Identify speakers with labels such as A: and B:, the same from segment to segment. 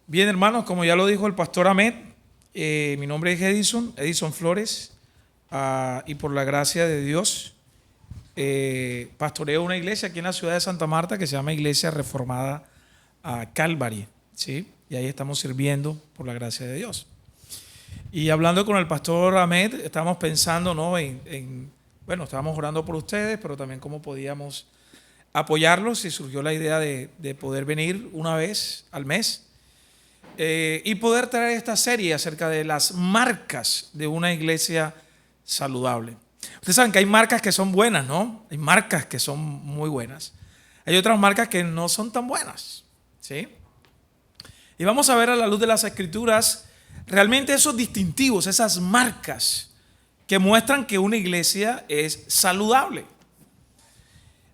A: Bien, hermanos, como ya lo dijo el pastor Ahmed, mi nombre es Edison Flores, y por la gracia de Dios, pastoreo una iglesia aquí en la ciudad de Santa Marta que se llama Iglesia Reformada Calvary, ¿sí? Y ahí estamos sirviendo por la gracia de Dios. Y hablando con el pastor Ahmed, estábamos pensando, ¿no? Bueno, estábamos orando por ustedes, pero también cómo podíamos apoyarlos, y surgió la idea de poder venir una vez al mes y poder traer esta serie acerca de las marcas de una iglesia saludable. Ustedes saben que hay marcas que son buenas, ¿no? Hay marcas que son muy buenas. Hay otras marcas que no son tan buenas, ¿sí? Y vamos a ver a la luz de las Escrituras realmente esos distintivos, esas marcas que muestran que una iglesia es saludable.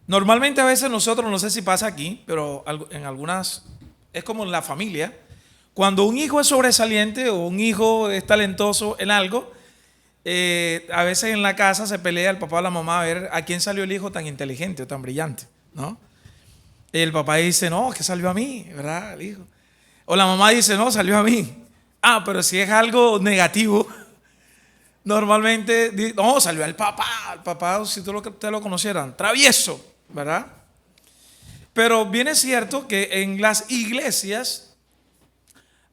A: Normalmente a veces nosotros, no sé si pasa aquí, pero en algunas, es como en la familia, cuando un hijo es sobresaliente o un hijo es talentoso en algo, a veces en la casa se pelea el papá o la mamá a ver a quién salió el hijo tan inteligente o tan brillante, ¿no? Y el papá dice, no, es que salió a mí, ¿verdad? El hijo. O la mamá dice, no, salió a mí. Pero si es algo negativo, normalmente, no, salió al papá. El papá, si ustedes lo conocieran, travieso, ¿verdad? Pero bien es cierto que en las iglesias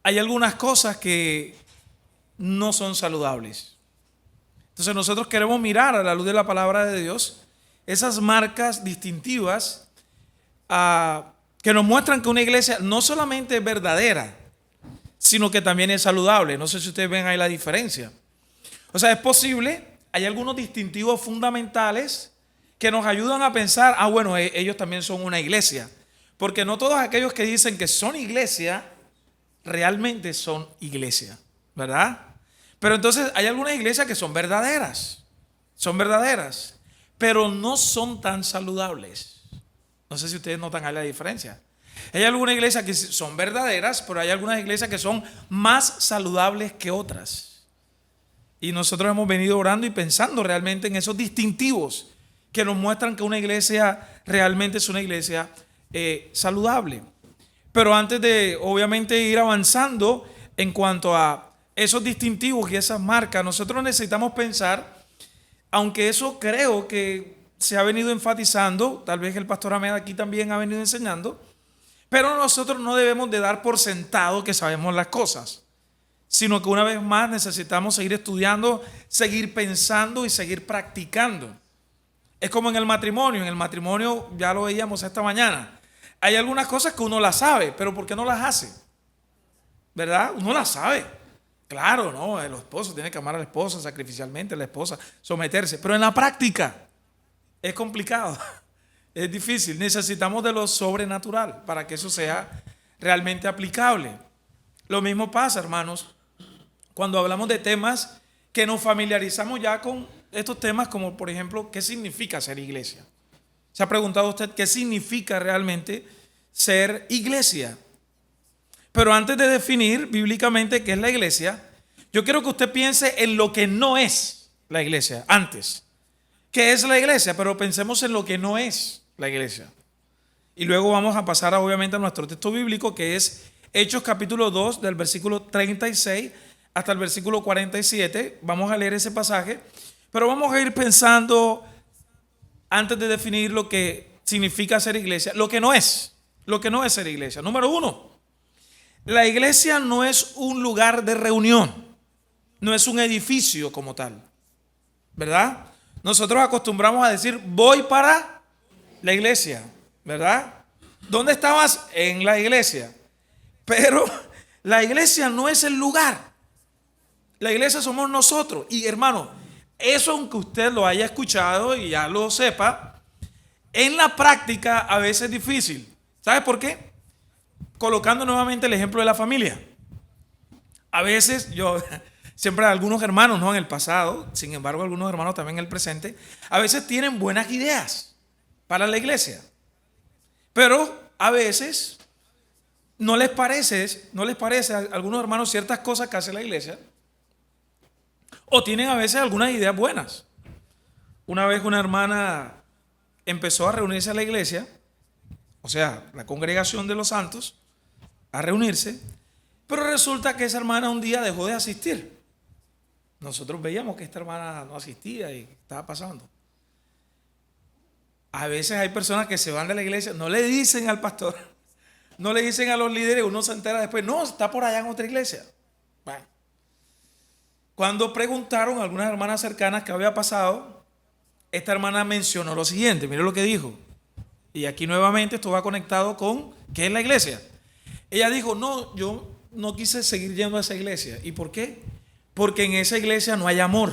A: hay algunas cosas que no son saludables. Entonces nosotros queremos mirar a la luz de la palabra de Dios esas marcas distintivas que nos muestran que una iglesia no solamente es verdadera, sino que también es saludable. No sé si ustedes ven ahí la diferencia. O sea, es posible, hay algunos distintivos fundamentales que nos ayudan a pensar, bueno, ellos también son una iglesia. Porque no todos aquellos que dicen que son iglesia realmente son iglesia, ¿verdad? Pero entonces hay algunas iglesias que son verdaderas, pero no son tan saludables. No sé si ustedes notan ahí la diferencia. Hay algunas iglesias que son verdaderas, pero hay algunas iglesias que son más saludables que otras. Y nosotros hemos venido orando y pensando realmente en esos distintivos que nos muestran que una iglesia realmente es una iglesia saludable. Pero antes de, obviamente, ir avanzando en cuanto a esos distintivos y esas marcas, nosotros necesitamos pensar, aunque eso creo que se ha venido enfatizando, tal vez el pastor Ahmed aquí también ha venido enseñando, pero nosotros no debemos de dar por sentado que sabemos las cosas, sino que una vez más necesitamos seguir estudiando, seguir pensando y seguir practicando. Es como en el matrimonio ya lo veíamos esta mañana. Hay algunas cosas que uno las sabe, pero ¿por qué no las hace? ¿Verdad? Uno las sabe. Claro, ¿no? El esposo tiene que amar a la esposa sacrificialmente, la esposa someterse, pero en la práctica es complicado, es difícil. Necesitamos de lo sobrenatural para que eso sea realmente aplicable. Lo mismo pasa, hermanos, cuando hablamos de temas que nos familiarizamos ya con estos temas, como por ejemplo, ¿qué significa ser iglesia? ¿Se ha preguntado usted qué significa realmente ser iglesia? Pero antes de definir bíblicamente qué es la iglesia, yo quiero que usted piense en lo que no es la iglesia antes. ¿Qué es la iglesia? Pero pensemos en lo que no es la iglesia. Y luego vamos a pasar obviamente a nuestro texto bíblico, que es Hechos capítulo 2, del versículo 36 hasta el versículo 47. Vamos a leer ese pasaje, pero vamos a ir pensando, antes de definir lo que significa ser iglesia, lo que no es ser iglesia. Número uno, la iglesia no es un lugar de reunión, no es un edificio como tal, ¿verdad? Nosotros acostumbramos a decir, voy para la iglesia, ¿verdad? ¿Dónde estabas? En la iglesia. Pero la iglesia no es el lugar. La iglesia somos nosotros. Y hermano, eso, aunque usted lo haya escuchado y ya lo sepa, en la práctica a veces es difícil. ¿Sabe por qué? Colocando nuevamente el ejemplo de la familia. A veces siempre algunos hermanos, ¿no? En el pasado, sin embargo algunos hermanos también en el presente, a veces tienen buenas ideas para la iglesia. Pero a veces no les parece a algunos hermanos ciertas cosas que hace la iglesia. O tienen a veces algunas ideas buenas. Una vez una hermana empezó a reunirse a la iglesia, o sea, la congregación de los santos, a reunirse, Pero resulta que esa hermana un día dejó de asistir. Nosotros veíamos que esta hermana no asistía y estaba pasando. A veces hay personas que se van de la iglesia, no le dicen al pastor, no le dicen a los líderes, uno se entera después, no, está por allá en otra iglesia. Bueno, cuando preguntaron a algunas hermanas cercanas qué había pasado, esta hermana mencionó lo siguiente, mire lo que dijo. Y aquí nuevamente esto va conectado con ¿qué es la iglesia? Ella dijo, no, yo no quise seguir yendo a esa iglesia. ¿Y por qué? Porque en esa iglesia no hay amor.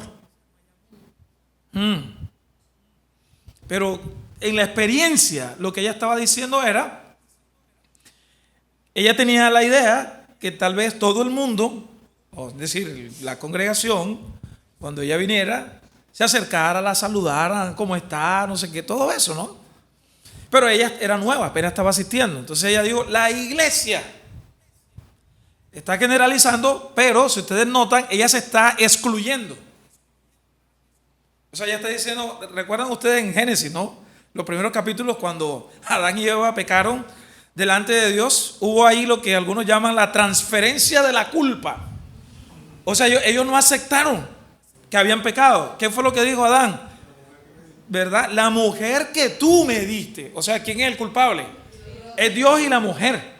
A: Pero en la experiencia, lo que ella estaba diciendo era, ella tenía la idea que tal vez todo el mundo, o es decir, la congregación, cuando ella viniera, se acercara, la saludara, cómo está, no sé qué, todo eso, ¿no? Pero ella era nueva, apenas estaba asistiendo. Entonces ella dijo, la iglesia está generalizando, pero si ustedes notan, ella se está excluyendo. O sea, ella está diciendo, recuerdan ustedes en Génesis, ¿no? Los primeros capítulos cuando Adán y Eva pecaron delante de Dios, hubo ahí lo que algunos llaman la transferencia de la culpa. O sea, ellos no aceptaron que habían pecado. ¿Qué fue lo que dijo Adán? ¿Verdad? La mujer que tú me diste. O sea, ¿quién es el culpable? Es Dios y la mujer.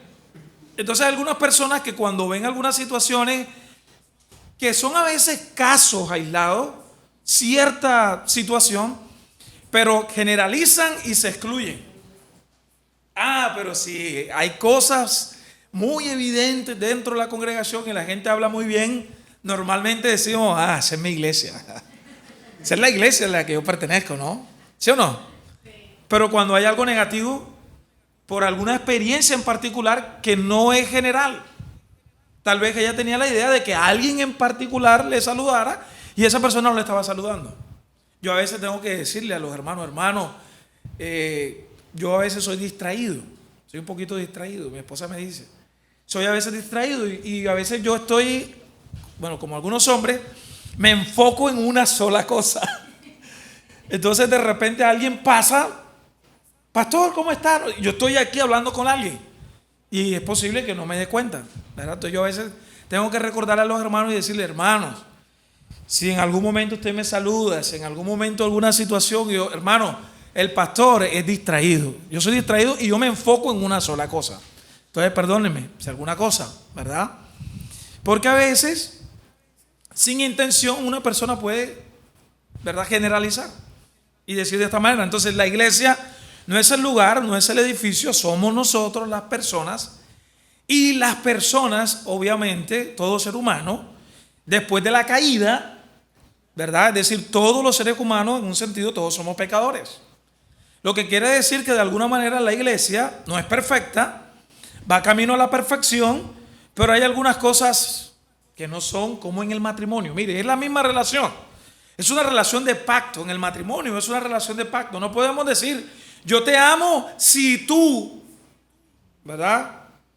A: Entonces hay algunas personas que cuando ven algunas situaciones que son a veces casos aislados, cierta situación, pero generalizan y se excluyen. Pero sí, hay cosas muy evidentes dentro de la congregación y la gente habla muy bien. Normalmente decimos, esa es mi iglesia. Esa es la iglesia a la que yo pertenezco, ¿no? ¿Sí o no? Pero cuando hay algo negativo, por alguna experiencia en particular que no es general, tal vez ella tenía la idea de que alguien en particular le saludara y esa persona no le estaba saludando. Yo a veces tengo que decirle a los hermanos, yo a veces soy distraído, soy un poquito distraído, mi esposa me dice, soy a veces distraído y a veces yo estoy, bueno, como algunos hombres, me enfoco en una sola cosa. Entonces de repente alguien pasa, pastor, ¿cómo está? Yo estoy aquí hablando con alguien y es posible que no me dé cuenta, ¿verdad? Entonces yo a veces tengo que recordar a los hermanos y decirle, hermanos, si en algún momento usted me saluda, si en algún momento alguna situación, yo, hermano, el pastor es distraído, yo soy distraído y yo me enfoco en una sola cosa. Entonces perdónenme si alguna cosa, ¿verdad? Porque a veces, sin intención, una persona puede, ¿verdad?, generalizar y decir de esta manera. Entonces la iglesia no es el lugar, no es el edificio, somos nosotros las personas. Y las personas, obviamente, todo ser humano, después de la caída, ¿verdad? Es decir, todos los seres humanos, en un sentido, todos somos pecadores. Lo que quiere decir que de alguna manera la iglesia no es perfecta, va camino a la perfección, pero hay algunas cosas que no son como en el matrimonio. Mire, es la misma relación. Es una relación de pacto. En el matrimonio es una relación de pacto. No podemos decir, yo te amo si tú, ¿verdad?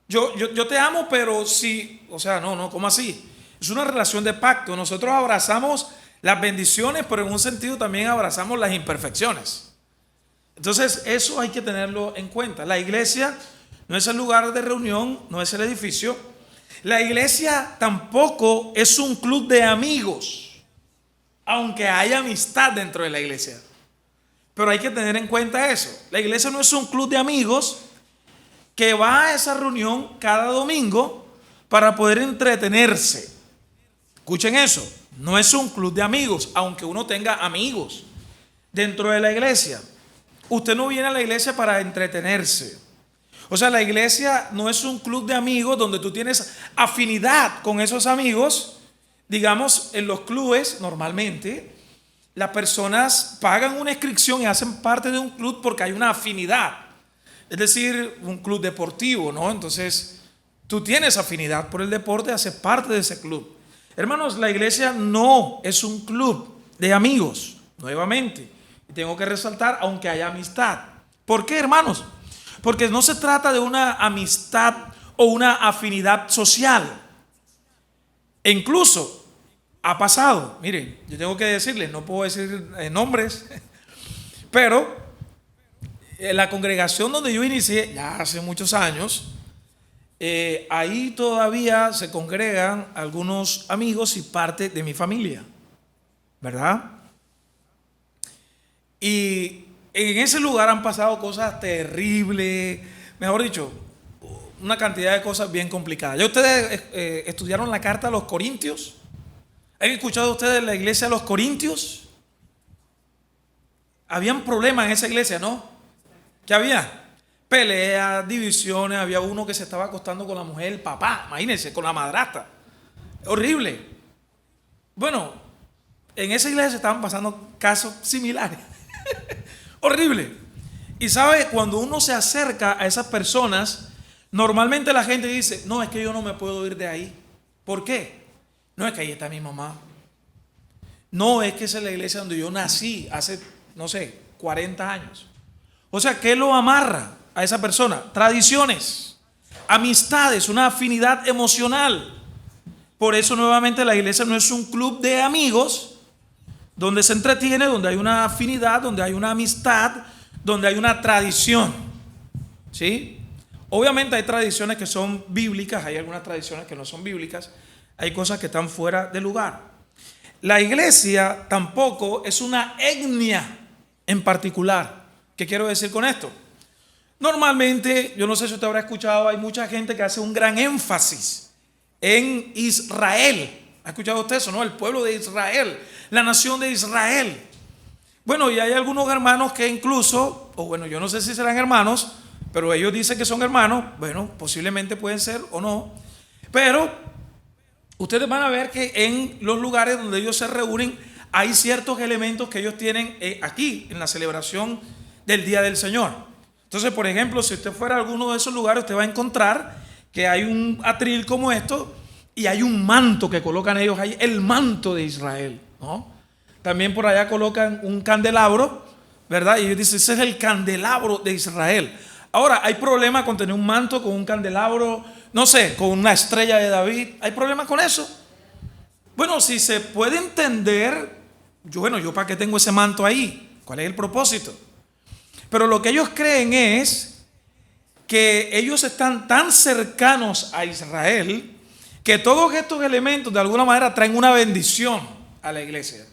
A: Yo te amo, pero si, o sea, no, ¿cómo así? Es una relación de pacto. Nosotros abrazamos las bendiciones, pero en un sentido también abrazamos las imperfecciones. Entonces, eso hay que tenerlo en cuenta. La iglesia no es el lugar de reunión, no es el edificio. La iglesia tampoco es un club de amigos, aunque haya amistad dentro de la iglesia. Pero hay que tener en cuenta eso. La iglesia no es un club de amigos que va a esa reunión cada domingo para poder entretenerse. Escuchen eso, no es un club de amigos, aunque uno tenga amigos dentro de la iglesia. Usted no viene a la iglesia para entretenerse. O sea, la iglesia no es un club de amigos donde tú tienes afinidad con esos amigos. Digamos, en los clubes normalmente las personas pagan una inscripción y hacen parte de un club porque hay una afinidad. Es decir, un club deportivo, ¿no? Entonces, tú tienes afinidad por el deporte, haces parte de ese club. Hermanos, la iglesia no es un club de amigos, nuevamente. Y tengo que resaltar, aunque haya amistad. ¿Por qué, hermanos? Porque no se trata de una amistad o una afinidad social. E incluso ha pasado, miren, yo tengo que decirles, no puedo decir nombres, pero en la congregación donde yo inicié, ya hace muchos años, ahí todavía se congregan algunos amigos y parte de mi familia, ¿verdad? Y en ese lugar han pasado cosas terribles, mejor dicho, una cantidad de cosas bien complicadas. ¿Ya ustedes estudiaron la carta a los Corintios? ¿Han escuchado ustedes la iglesia de los Corintios? Habían problemas en esa iglesia, ¿no? ¿Qué había? Peleas, divisiones, había uno que se estaba acostando con la mujer, el papá, imagínense, con la madrastra. Horrible. Bueno, en esa iglesia estaban pasando casos similares. Horrible. Y sabe, cuando uno se acerca a esas personas, normalmente la gente dice, no, es que yo no me puedo ir de ahí. ¿Por qué? No, es que ahí está mi mamá. No, es que esa es la iglesia donde yo nací hace, no sé, 40 años. O sea, ¿qué lo amarra a esa persona? Tradiciones, amistades, una afinidad emocional. Por eso nuevamente la iglesia no es un club de amigos donde se entretiene, donde hay una afinidad, donde hay una amistad, donde hay una tradición. ¿Sí? Obviamente hay tradiciones que son bíblicas, hay algunas tradiciones que no son bíblicas, hay cosas que están fuera de lugar. La iglesia tampoco es una etnia en particular. ¿Qué quiero decir con esto? Normalmente, yo no sé si usted habrá escuchado, hay mucha gente que hace un gran énfasis en Israel. ¿Ha escuchado usted eso, no? El pueblo de Israel, la nación de Israel. Bueno, y hay algunos hermanos que incluso, o bueno, yo no sé si serán hermanos, pero ellos dicen que son hermanos. Bueno, posiblemente pueden ser o no. Pero ustedes van a ver que en los lugares donde ellos se reúnen hay ciertos elementos que ellos tienen aquí en la celebración del Día del Señor. Entonces, por ejemplo, si usted fuera a alguno de esos lugares, usted va a encontrar que hay un atril como esto y hay un manto que colocan ellos ahí, el manto de Israel, ¿no? También por allá colocan un candelabro, ¿verdad? Y ellos dicen, ese es el candelabro de Israel. Ahora, ¿hay problema con tener un manto con un candelabro, no sé, con una estrella de David? ¿Hay problema con eso? Bueno, si se puede entender, yo para qué tengo ese manto ahí, ¿cuál es el propósito? Pero lo que ellos creen es que ellos están tan cercanos a Israel que todos estos elementos de alguna manera traen una bendición a la iglesia.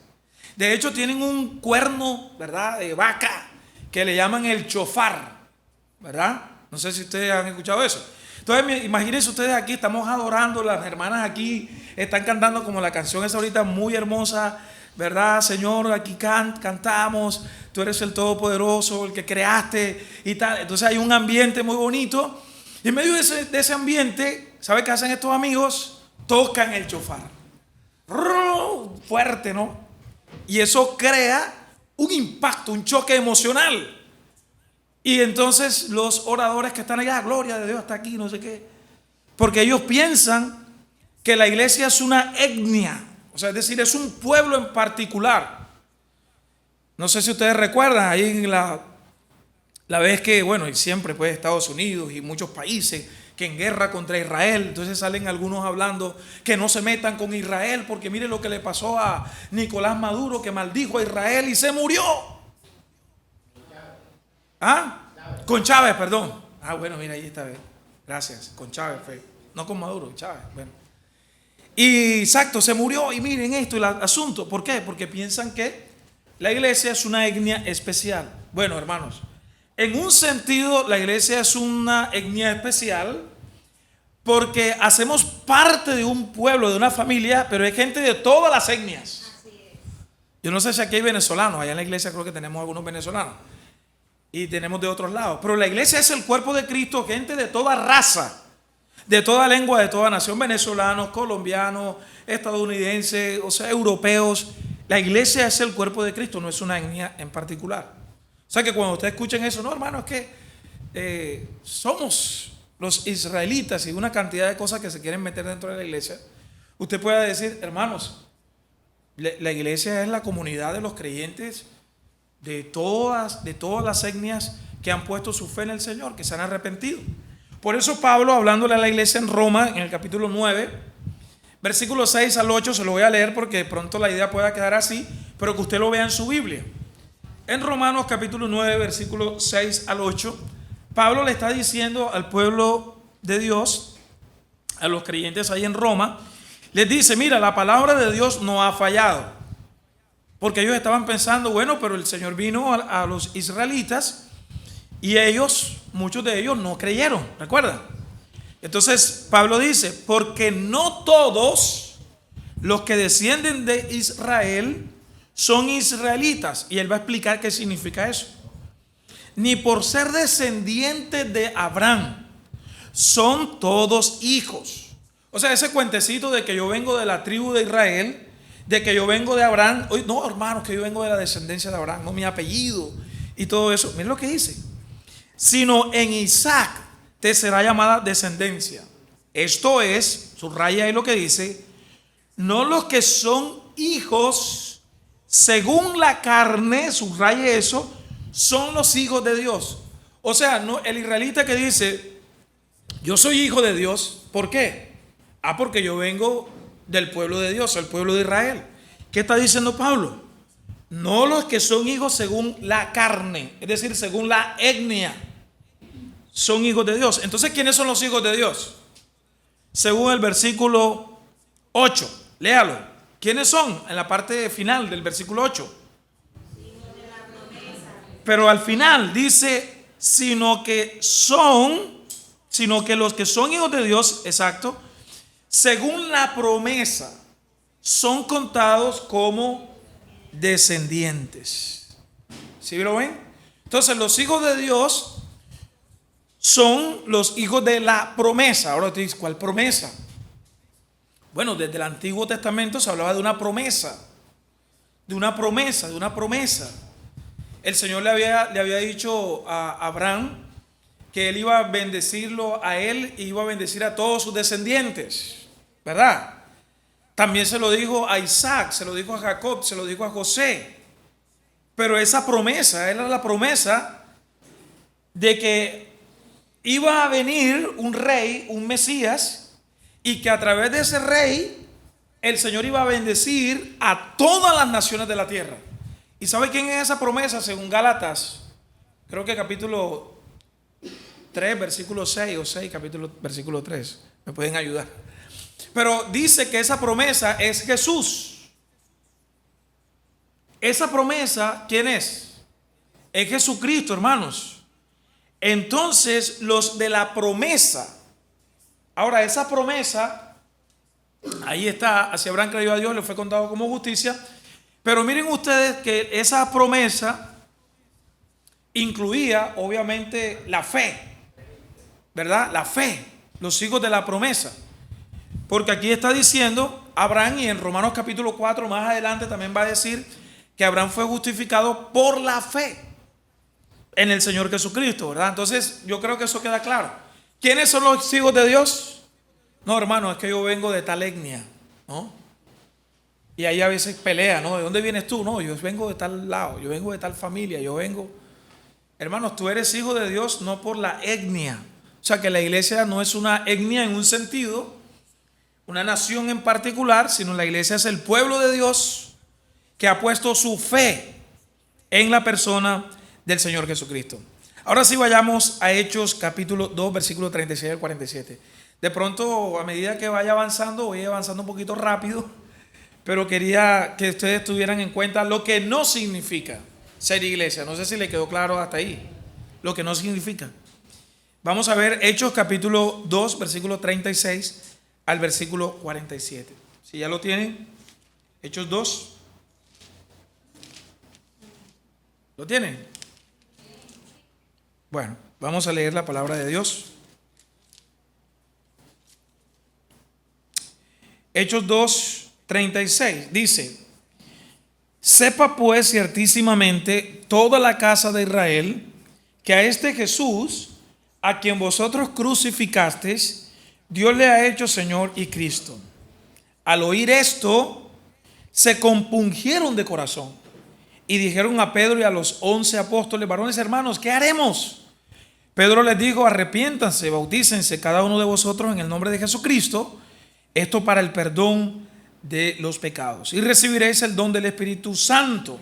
A: De hecho, tienen un cuerno, ¿verdad?, de vaca que le llaman el chofar, ¿verdad? No sé si ustedes han escuchado eso. Entonces, imagínense ustedes aquí, estamos adorando, las hermanas aquí están cantando como la canción esa ahorita muy hermosa, ¿verdad? Señor, aquí cantamos, tú eres el Todopoderoso, el que creaste y tal. Entonces hay un ambiente muy bonito. Y en medio de ese ambiente, ¿sabe qué hacen estos amigos? Tocan el chofar. Fuerte, ¿no? Y eso crea un impacto, un choque emocional. Y entonces los oradores que están allá, gloria de Dios, está aquí, no sé qué. Porque ellos piensan que la iglesia es una etnia. O sea, es decir, es un pueblo en particular. No sé si ustedes recuerdan, ahí en la vez que, bueno, y siempre pues Estados Unidos y muchos países que en guerra contra Israel, entonces salen algunos hablando que no se metan con Israel, porque mire lo que le pasó a Nicolás Maduro, que maldijo a Israel y se murió. ¿Ah? Con Chávez, perdón. Ah, bueno, mira, ahí está bien. Gracias, con Chávez fue. No con Maduro, Chávez, bueno. Y exacto, se murió y miren esto, el asunto. ¿Por qué? Porque piensan que la iglesia es una etnia especial. Bueno, hermanos, en un sentido la iglesia es una etnia especial porque hacemos parte de un pueblo, de una familia, pero hay gente de todas las etnias. Yo no sé si aquí hay venezolanos, allá en la iglesia creo que tenemos algunos venezolanos y tenemos de otros lados, pero la iglesia es el cuerpo de Cristo, gente de toda raza, de toda lengua, de toda nación, venezolanos, colombianos, estadounidenses, o sea, europeos. La iglesia es el cuerpo de Cristo, no es una etnia en particular. O sea que cuando ustedes escuchen eso, no, hermano, es que somos los israelitas y una cantidad de cosas que se quieren meter dentro de la iglesia, usted puede decir, hermanos, la iglesia es la comunidad de los creyentes de todas las etnias que han puesto su fe en el Señor, que se han arrepentido. Por eso Pablo, hablándole a la iglesia en Roma, en el capítulo 9, versículos 6 al 8, se lo voy a leer porque de pronto la idea pueda quedar así, pero que usted lo vea en su Biblia. En Romanos capítulo 9, versículos 6 al 8, Pablo le está diciendo al pueblo de Dios a los creyentes ahí en Roma, les dice, mira, la palabra de Dios no ha fallado. Porque ellos estaban pensando, bueno, pero el Señor vino a los israelitas y ellos, muchos de ellos no creyeron, ¿recuerdan? Entonces Pablo dice, porque no todos los que descienden de Israel son israelitas. Y él va a explicar qué significa eso. Ni por ser descendientes de Abraham son todos hijos. O sea, ese cuentecito de que yo vengo de la tribu de Israel, de que yo vengo de Abraham, no, hermanos, que yo vengo de la descendencia de Abraham, no mi apellido y todo eso. Miren lo que dice. Sino en Isaac te será llamada descendencia. Esto es, subraya ahí lo que dice, no los que son hijos según la carne, subraye eso, son los hijos de Dios. O sea, no, el israelita que dice, yo soy hijo de Dios, ¿por qué? Porque yo vengo del pueblo de Dios, el pueblo de Israel. ¿Qué está diciendo Pablo? No los que son hijos según la carne, es decir, según la etnia, son hijos de Dios. Entonces, ¿quiénes son los hijos de Dios? Según el versículo 8, léalo. ¿Quiénes son? En la parte final del versículo 8. Pero al final dice, sino que los que son hijos de Dios, exacto, según la promesa, son contados como descendientes. ¿Sí lo ven? Entonces los hijos de Dios son los hijos de la promesa. Ahora te dices, ¿cuál promesa? Bueno, desde el Antiguo Testamento se hablaba de una promesa. De una promesa, de una promesa. El Señor le había dicho a Abraham que él iba a bendecirlo a él y iba a bendecir a todos sus descendientes, ¿verdad? También se lo dijo a Isaac, se lo dijo a Jacob, se lo dijo a José. Pero esa promesa era la promesa de que iba a venir un rey, un Mesías, y que a través de ese rey el Señor iba a bendecir a todas las naciones de la tierra. ¿Y sabe quién es esa promesa? Según Gálatas, creo que capítulo 3, versículo 6 o 6, versículo 3. Me pueden ayudar. Pero dice que esa promesa es Jesús. Esa promesa, ¿quién es? Es Jesucristo, hermanos. Entonces, los de la promesa. Ahora, esa promesa, ahí está, así habrán creído a Dios, le fue contado como justicia. Pero miren ustedes que esa promesa incluía, obviamente, la fe. ¿Verdad? La fe, los hijos de la promesa. Porque aquí está diciendo Abraham, y en Romanos capítulo 4 más adelante también va a decir que Abraham fue justificado por la fe en el Señor Jesucristo, ¿verdad? Entonces yo creo que eso queda claro. ¿Quiénes son los hijos de Dios? No, hermano, es que yo vengo de tal etnia, ¿no? Y ahí a veces pelea, ¿no? ¿De dónde vienes tú? No, yo vengo de tal lado, yo vengo de tal familia, yo vengo... Hermanos, tú eres hijo de Dios no por la etnia. O sea que la iglesia no es una etnia en un sentido, una nación en particular, sino la iglesia es el pueblo de Dios que ha puesto su fe en la persona del Señor Jesucristo. Ahora sí vayamos a Hechos capítulo 2, versículo 36 al 47. De pronto, a medida que vaya avanzando, voy avanzando un poquito rápido, pero quería que ustedes tuvieran en cuenta lo que no significa ser iglesia. No sé si le quedó claro hasta ahí lo que no significa. Vamos a ver Hechos capítulo 2, versículo 36 al versículo 47. Si ya lo tienen, Hechos 2. ¿Lo tienen? Bueno, vamos a leer la palabra de Dios. Hechos 2, 36 dice: sepa pues ciertísimamente toda la casa de Israel que a este Jesús, a quien vosotros crucificasteis, Dios le ha hecho Señor y Cristo. Al oír esto, se compungieron de corazón y dijeron a Pedro y a los 11 apóstoles: varones hermanos, ¿qué haremos? Pedro les dijo: arrepiéntanse, bautícense cada uno de vosotros en el nombre de Jesucristo, esto para el perdón de los pecados, y recibiréis el don del Espíritu Santo.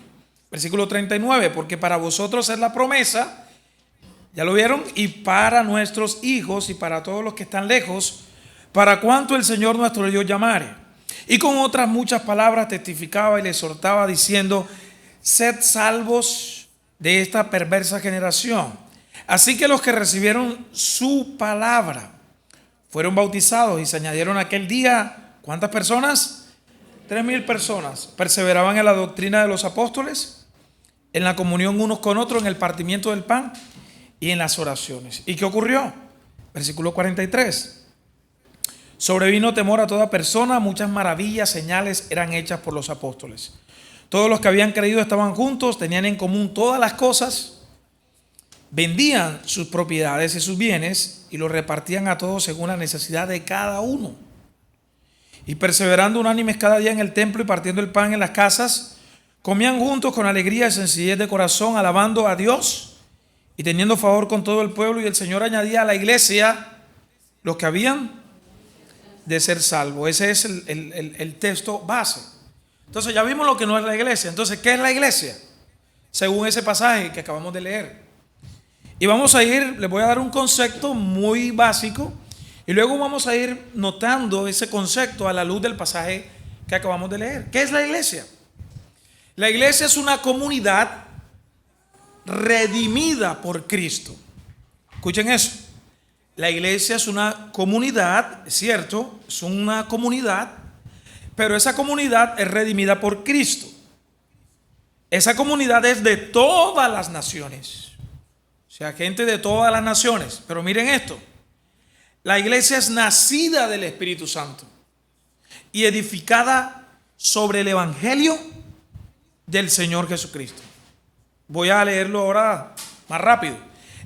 A: Versículo 39, porque para vosotros es la promesa, ¿ya lo vieron? Y para nuestros hijos y para todos los que están lejos, para cuanto el Señor nuestro Dios llamare. Y con otras muchas palabras testificaba y le exhortaba diciendo: sed salvos de esta perversa generación. Así que los que recibieron su palabra fueron bautizados, y se añadieron aquel día, ¿cuántas personas? 3,000 personas. Perseveraban en la doctrina de los apóstoles, en la comunión unos con otros, en el partimiento del pan y en las oraciones. ¿Y qué ocurrió? Versículo 43. Sobrevino temor a toda persona, muchas maravillas, señales eran hechas por los apóstoles. Todos los que habían creído estaban juntos, tenían en común todas las cosas, vendían sus propiedades y sus bienes y los repartían a todos según la necesidad de cada uno. Y perseverando unánimes cada día en el templo y partiendo el pan en las casas, comían juntos con alegría y sencillez de corazón, alabando a Dios y teniendo favor con todo el pueblo. Y el Señor añadía a la iglesia los que habían de ser salvos. Ese es el texto base. Entonces ya vimos lo que no es la iglesia. Entonces, ¿qué es la iglesia? Según ese pasaje que acabamos de leer. Y vamos a ir, les voy a dar un concepto muy básico y luego vamos a ir notando ese concepto a la luz del pasaje que acabamos de leer. ¿Qué es la iglesia? La iglesia es una comunidad redimida por Cristo. Escuchen eso. La iglesia es una comunidad, es cierto, es una comunidad, pero esa comunidad es redimida por Cristo. Esa comunidad es de todas las naciones, o sea, gente de todas las naciones. Pero miren esto, la iglesia es nacida del Espíritu Santo y edificada sobre el Evangelio del Señor Jesucristo. Voy a leerlo ahora más rápido.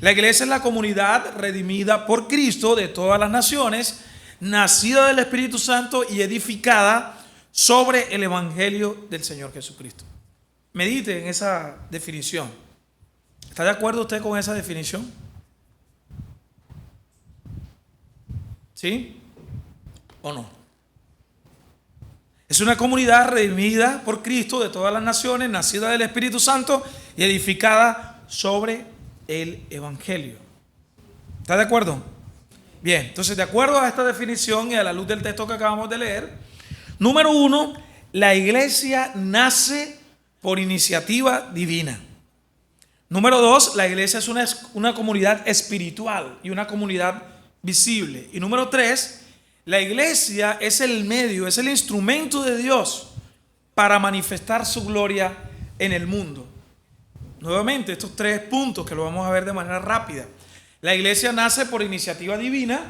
A: La iglesia es la comunidad redimida por Cristo de todas las naciones, nacida del Espíritu Santo y edificada sobre el Evangelio del Señor Jesucristo. Medite en esa definición. ¿Está de acuerdo usted con esa definición? ¿Sí o no? Es una comunidad redimida por Cristo de todas las naciones, nacida del Espíritu Santo y edificada sobre el Evangelio. ¿Está de acuerdo? Bien, entonces de acuerdo a esta definición y a la luz del texto que acabamos de leer, número 1, la iglesia nace por iniciativa divina. Número 2, la iglesia es una comunidad espiritual y una comunidad visible. Y número 3, la iglesia es el medio, es el instrumento de Dios para manifestar su gloria en el mundo. Nuevamente, estos 3 puntos que lo vamos a ver de manera rápida. La iglesia nace por iniciativa divina,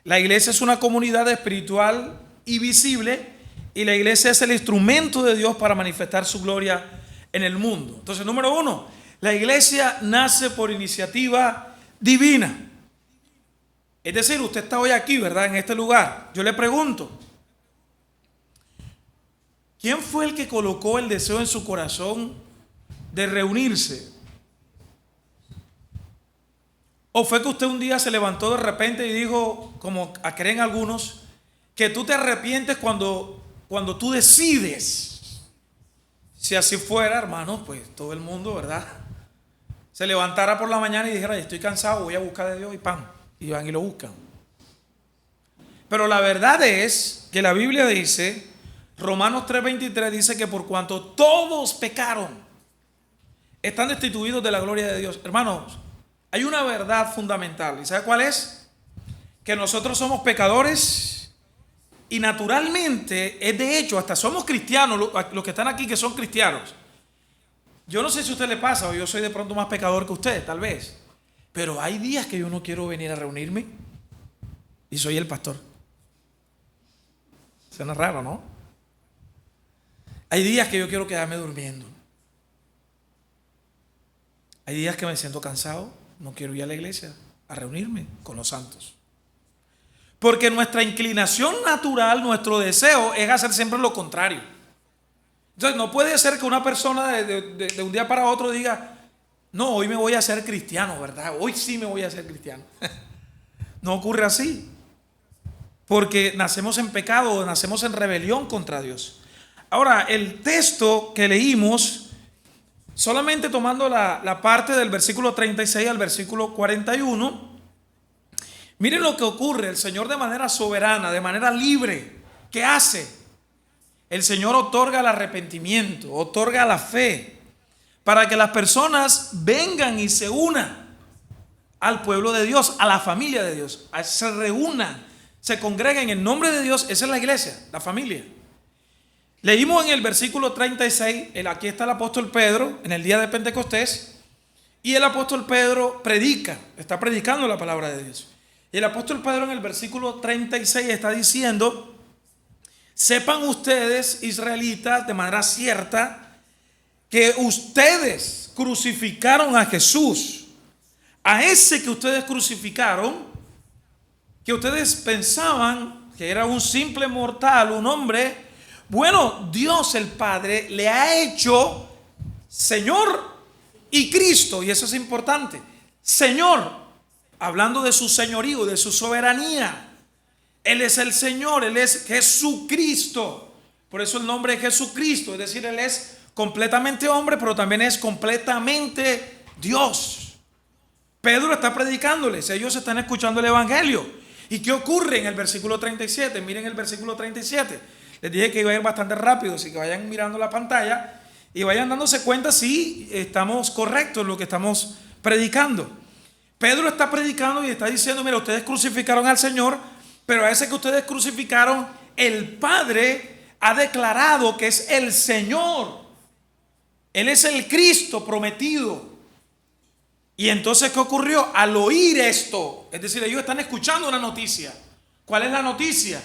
A: la iglesia es una comunidad espiritual y visible, y la iglesia es el instrumento de Dios para manifestar su gloria en el mundo. Entonces, número 1, la iglesia nace por iniciativa divina. Es decir, usted está hoy aquí, ¿verdad? En este lugar. Yo le pregunto, ¿quién fue el que colocó el deseo en su corazón de reunirse? ¿O fue que usted un día se levantó de repente y dijo, como creen algunos, que tú te arrepientes cuando tú decides? Si así fuera, hermanos, pues todo el mundo, ¿verdad?, se levantara por la mañana y dijera: estoy cansado, voy a buscar de Dios, y ¡pam!, y van y lo buscan. Pero la verdad es que la Biblia dice, Romanos 3:23 dice que por cuanto todos pecaron, están destituidos de la gloria de Dios. Hermanos, hay una verdad fundamental. ¿Y sabe cuál es? Que nosotros somos pecadores y naturalmente, es de hecho, hasta somos cristianos, los que están aquí que son cristianos. Yo no sé si a usted le pasa, o yo soy de pronto más pecador que usted, tal vez. Pero hay días que yo no quiero venir a reunirme y soy el pastor. Suena raro, ¿no? Hay días que yo quiero quedarme durmiendo. Hay días que me siento cansado, no quiero ir a la iglesia a reunirme con los santos. Porque nuestra inclinación natural, nuestro deseo es hacer siempre lo contrario. Entonces no puede ser que una persona de un día para otro diga: no, hoy me voy a hacer cristiano, ¿verdad? Hoy sí me voy a hacer cristiano. No ocurre así. Porque nacemos en pecado, nacemos en rebelión contra Dios. Ahora, el texto que leímos, solamente tomando la parte del versículo 36 al versículo 41, Miren lo que ocurre. El Señor de manera soberana, de manera libre, ¿qué hace? El Señor otorga el arrepentimiento, otorga la fe, para que las personas vengan y se unan al pueblo de Dios, a la familia de Dios, se reúnan, se congreguen en nombre de Dios. Esa es la iglesia, la familia. Leímos en el versículo 36, aquí está el apóstol Pedro en el día de Pentecostés, y el apóstol Pedro está predicando la palabra de Dios. Y el apóstol Pedro en el versículo 36 está diciendo: sepan ustedes, israelitas, de manera cierta, que ustedes crucificaron a Jesús, a ese que ustedes crucificaron, que ustedes pensaban que era un simple mortal, un hombre. Bueno, Dios el Padre le ha hecho Señor y Cristo, y eso es importante. Señor, hablando de su señorío, de su soberanía. Él es el Señor, Él es Jesucristo. Por eso el nombre es Jesucristo, es decir, Él es completamente hombre, pero también es completamente Dios. Pedro está predicándoles, ellos están escuchando el evangelio. ¿Y qué ocurre en el versículo 37? Miren el versículo 37. Les dije que iba a ir bastante rápido, así que vayan mirando la pantalla y vayan dándose cuenta si estamos correctos en lo que estamos predicando. Pedro está predicando y está diciendo: mira, ustedes crucificaron al Señor, pero a ese que ustedes crucificaron, el Padre ha declarado que es el Señor. Él es el Cristo prometido. Y entonces, ¿qué ocurrió? Al oír esto, es decir, ellos están escuchando una noticia. ¿Cuál es la noticia?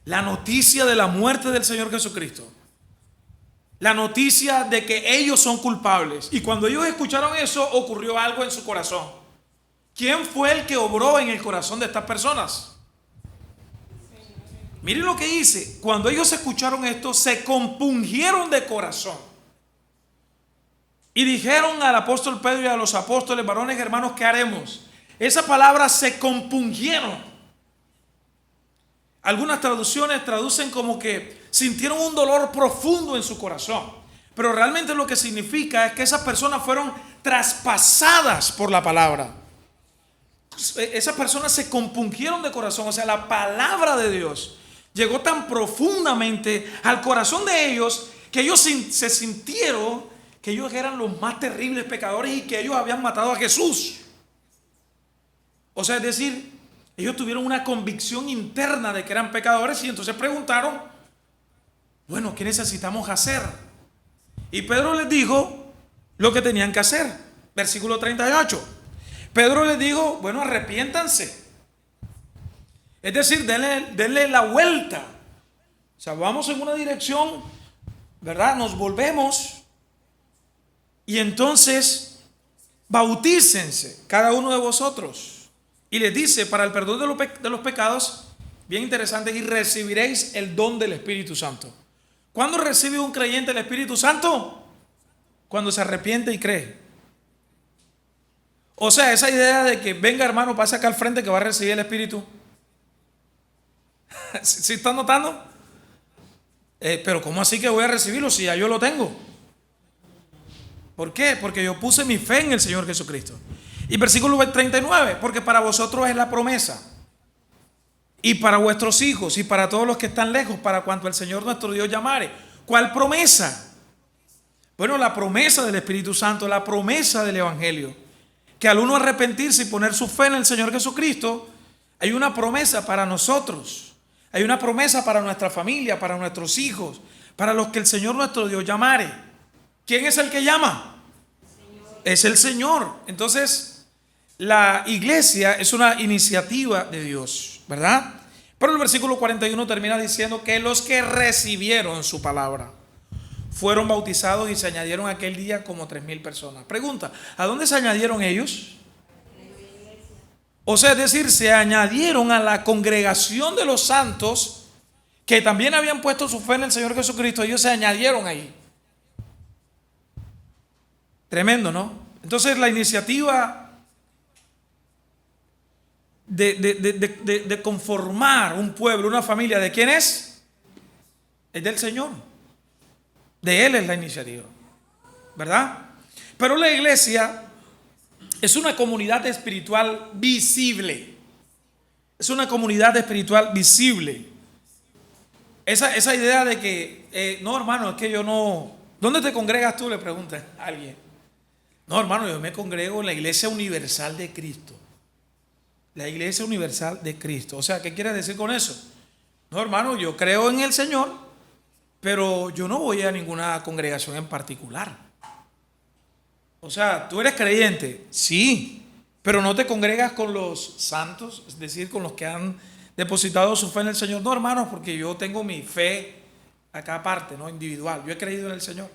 A: La noticia de la muerte del Señor Jesucristo. La noticia de que ellos son culpables. Y cuando ellos escucharon eso, ocurrió algo en su corazón. ¿Quién fue el que obró en el corazón de estas personas? Miren lo que dice. Cuando ellos escucharon esto, se compungieron de corazón. Y dijeron al apóstol Pedro y a los apóstoles: varones hermanos, ¿qué haremos? Esa palabra, se compungieron. Algunas traducciones traducen como que sintieron un dolor profundo en su corazón. Pero realmente lo que significa es que esas personas fueron traspasadas por la palabra. Esas personas se compungieron de corazón. O sea, la palabra de Dios llegó tan profundamente al corazón de ellos que ellos se sintieron que ellos eran los más terribles pecadores y que ellos habían matado a Jesús. O sea, es decir, ellos tuvieron una convicción interna de que eran pecadores y entonces preguntaron: bueno, ¿qué necesitamos hacer? Y Pedro les dijo lo que tenían que hacer. Versículo 38. Pedro les dijo: bueno, arrepiéntanse. Es decir, denle la vuelta. O sea, vamos en una dirección, ¿verdad? Nos volvemos y entonces bautícense cada uno de vosotros. Y les dice: para el perdón de los pecados, bien interesante, y recibiréis el don del Espíritu Santo. ¿Cuándo recibe un creyente el Espíritu Santo? Cuando se arrepiente y cree. O sea, esa idea de que venga hermano, pase acá al frente que va a recibir el Espíritu. ¿Sí están notando? Pero ¿cómo así que voy a recibirlo si ya yo lo tengo? ¿Por qué? Porque yo puse mi fe en el Señor Jesucristo. Y versículo 39, porque para vosotros es la promesa, y para vuestros hijos, y para todos los que están lejos, para cuanto el Señor nuestro Dios llamare. ¿Cuál promesa? Bueno, la promesa del Espíritu Santo, la promesa del Evangelio. Que al uno arrepentirse y poner su fe en el Señor Jesucristo, hay una promesa para nosotros. Hay una promesa para nuestra familia, para nuestros hijos, para los que el Señor nuestro Dios llamare. ¿Quién es el que llama? Es el Señor. Entonces, la iglesia es una iniciativa de Dios, ¿verdad? Pero el versículo 41 termina diciendo que los que recibieron su palabra fueron bautizados y se añadieron aquel día como 3,000 personas. Pregunta: ¿a dónde se añadieron ellos? O sea, es decir, se añadieron a la congregación de los santos que también habían puesto su fe en el Señor Jesucristo. Ellos se añadieron ahí. Tremendo, ¿no? Entonces la iniciativa de conformar un pueblo, una familia, ¿de quién es? Es del Señor. De Él es la iniciativa, ¿verdad? Pero la iglesia es una comunidad espiritual visible. Es una comunidad espiritual visible. Esa idea de que, no hermano, es que yo no... ¿Dónde te congregas tú? Le pregunta a alguien. No hermano, yo me congrego en la Iglesia Universal de Cristo. La Iglesia Universal de Cristo. O sea, ¿qué quieres decir con eso? No hermano, yo creo en el Señor, pero yo no voy a ninguna congregación en particular. O sea, ¿tú eres creyente? Sí, pero no te congregas con los santos, es decir, con los que han depositado su fe en el Señor. No, hermanos, porque yo tengo mi fe acá aparte, no individual. Yo he creído en el Señor.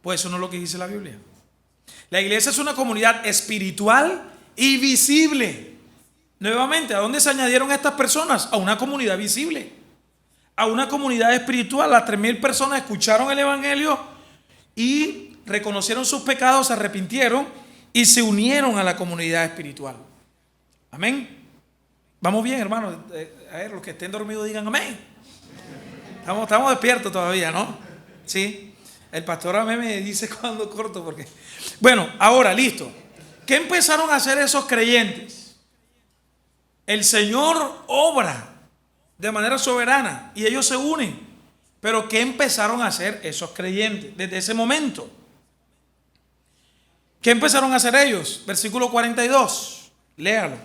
A: Pues eso no es lo que dice la Biblia. La iglesia es una comunidad espiritual y visible. Nuevamente, ¿a dónde se añadieron estas personas? A una comunidad visible, a una comunidad espiritual. Las 3,000 personas escucharon el evangelio y reconocieron sus pecados, se arrepintieron y se unieron a la comunidad espiritual. Amén. Vamos bien, hermanos. A ver, los que estén dormidos digan amén. Estamos despiertos todavía, ¿no? Sí. El pastor amén me dice cuando corto porque... Bueno, ahora, listo. ¿Qué empezaron a hacer esos creyentes? El Señor obra de manera soberana y ellos se unen. Pero ¿qué empezaron a hacer esos creyentes desde ese momento? ¿Qué empezaron a hacer ellos? Versículo 42. Léalo.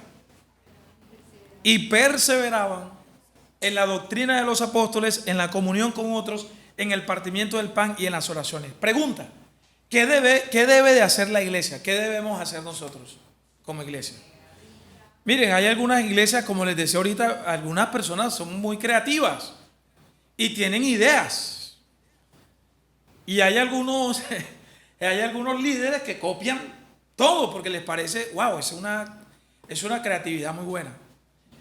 A: Y perseveraban en la doctrina de los apóstoles, en la comunión con otros, en el partimiento del pan y en las oraciones. Pregunta, ¿qué debe de hacer la iglesia? ¿Qué debemos hacer nosotros como iglesia? Miren, hay algunas iglesias, como les decía ahorita, algunas personas son muy creativas y tienen ideas. Y hay algunos líderes que copian todo porque les parece, wow, es una creatividad muy buena.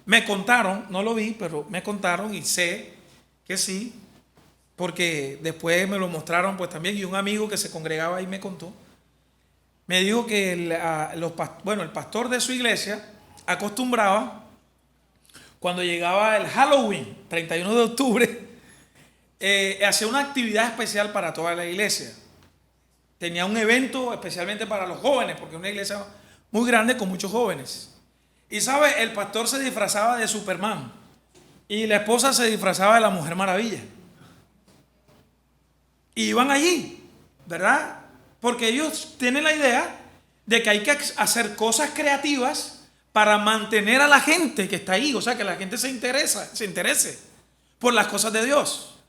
A: Me contaron, no lo vi, pero me contaron y sé que sí, porque después me lo mostraron pues también, y un amigo que se congregaba ahí me contó. Me dijo que el pastor de su iglesia acostumbraba, cuando llegaba el Halloween, 31 de octubre, hacía una actividad especial para toda la iglesia. Tenía un evento especialmente para los jóvenes, porque es una iglesia muy grande con muchos jóvenes. Y sabe, el pastor se disfrazaba de Superman y la esposa se disfrazaba de la Mujer Maravilla. Y iban allí, ¿verdad? Porque ellos tienen la idea de que hay que hacer cosas creativas para mantener a la gente que está ahí. O sea, que la gente se interese por las cosas de Dios.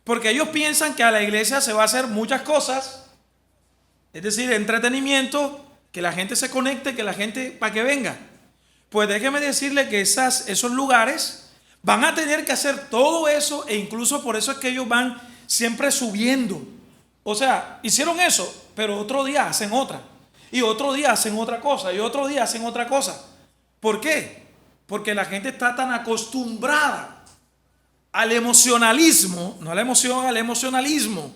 A: Porque ellos piensan que a la iglesia se va a hacer muchas cosas, es decir, entretenimiento, que la gente se conecte, que la gente, para que venga. Pues déjeme decirle que esos lugares van a tener que hacer todo eso, e incluso por eso es que ellos van siempre subiendo. O sea, hicieron eso, pero otro día hacen otra, y otro día hacen otra cosa, y otro día hacen otra cosa. ¿Por qué? Porque la gente está tan acostumbrada al emocionalismo, no a la emoción, al emocionalismo,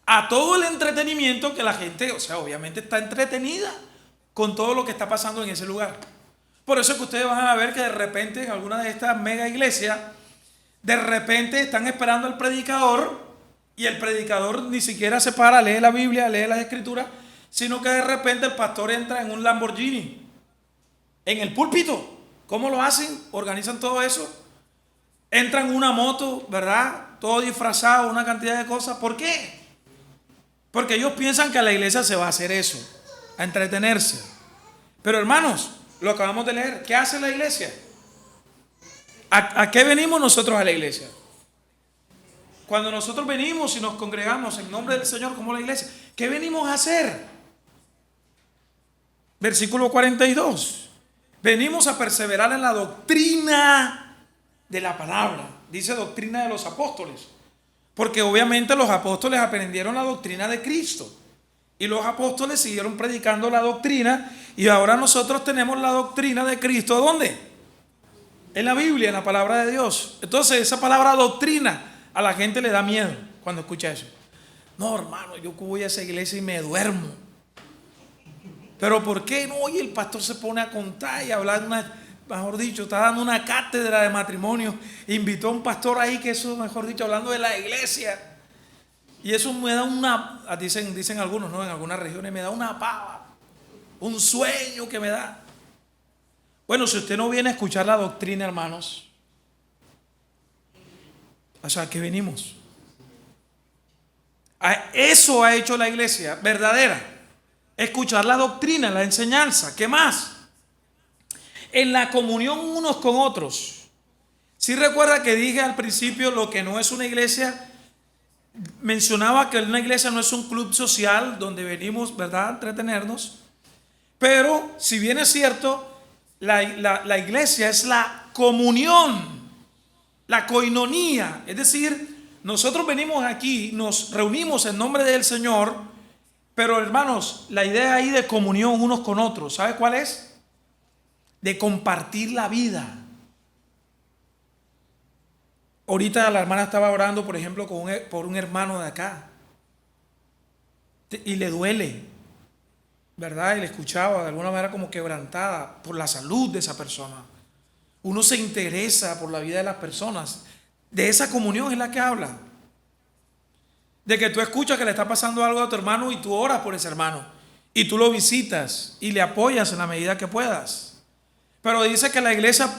A: a todo el entretenimiento, que la gente, o sea, obviamente está entretenida con todo lo que está pasando en ese lugar. Por eso es que ustedes van a ver que de repente en alguna de estas mega iglesias, de repente están esperando al predicador y el predicador ni siquiera se para, lee la Biblia, lee las escrituras, sino que de repente el pastor entra en un Lamborghini, en el púlpito. ¿Cómo lo hacen? Organizan todo eso. Entran en una moto, ¿verdad? Todo disfrazado, una cantidad de cosas. ¿Por qué? Porque ellos piensan que a la iglesia se va a hacer eso, a entretenerse. Pero hermanos, lo acabamos de leer. ¿Qué hace la iglesia? ¿A qué venimos nosotros a la iglesia? Cuando nosotros venimos y nos congregamos en nombre del Señor como la iglesia, ¿qué venimos a hacer? Versículo 42. Venimos a perseverar en la doctrina de la palabra. Dice doctrina de los apóstoles. Porque obviamente los apóstoles aprendieron la doctrina de Cristo. Y los apóstoles siguieron predicando la doctrina. Y ahora nosotros tenemos la doctrina de Cristo. ¿Dónde? En la Biblia, en la palabra de Dios. Entonces esa palabra doctrina a la gente le da miedo cuando escucha eso. No, hermano, yo voy a esa iglesia y me duermo. Pero ¿por qué no? Oye, el pastor se pone a contar y a hablar, mejor dicho, está dando una cátedra de matrimonio. Invitó a un pastor ahí que eso, mejor dicho, hablando de la iglesia. Y eso me da dicen algunos, ¿no? En algunas regiones me da una pava, un sueño que me da. Bueno, si usted no viene a escuchar la doctrina, hermanos, o sea, ¿a qué venimos? Eso ha hecho la iglesia verdadera. Escuchar la doctrina, la enseñanza. ¿Qué más? En la comunión unos con otros. Si recuerda que dije al principio lo que no es una iglesia. Mencionaba que una iglesia no es un club social donde venimos, ¿verdad?, a entretenernos. Pero si bien es cierto, la iglesia es la comunión, la coinonía. Es decir, nosotros venimos aquí, nos reunimos en nombre del Señor, pero hermanos, la idea ahí de comunión unos con otros, ¿sabe cuál es? De compartir la vida. Ahorita la hermana estaba orando, por ejemplo, por un hermano de acá. Y le duele, ¿verdad? Y le escuchaba de alguna manera como quebrantada por la salud de esa persona. Uno se interesa por la vida de las personas. De esa comunión es la que habla. De que tú escuchas que le está pasando algo a tu hermano y tú oras por ese hermano. Y tú lo visitas y le apoyas en la medida que puedas. Pero dice que la iglesia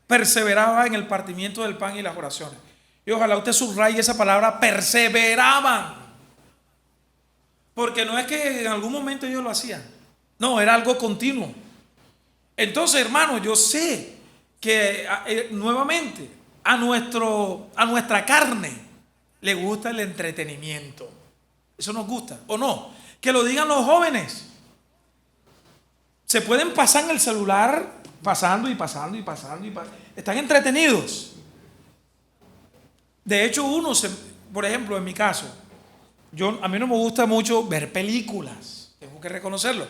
A: perseveraba en el partimiento del pan y las oraciones. Y ojalá usted subraye esa palabra, perseveraban. Porque no es que en algún momento ellos lo hacían. No, era algo continuo. Entonces, hermano, yo sé que nuevamente a nuestra carne le gusta el entretenimiento. Eso nos gusta, ¿o no? Que lo digan los jóvenes. Se pueden pasar en el celular pasando y pasando y pasando y pasando. Están entretenidos. De hecho, por ejemplo, en mi caso, a mí no me gusta mucho ver películas. Tengo que reconocerlo.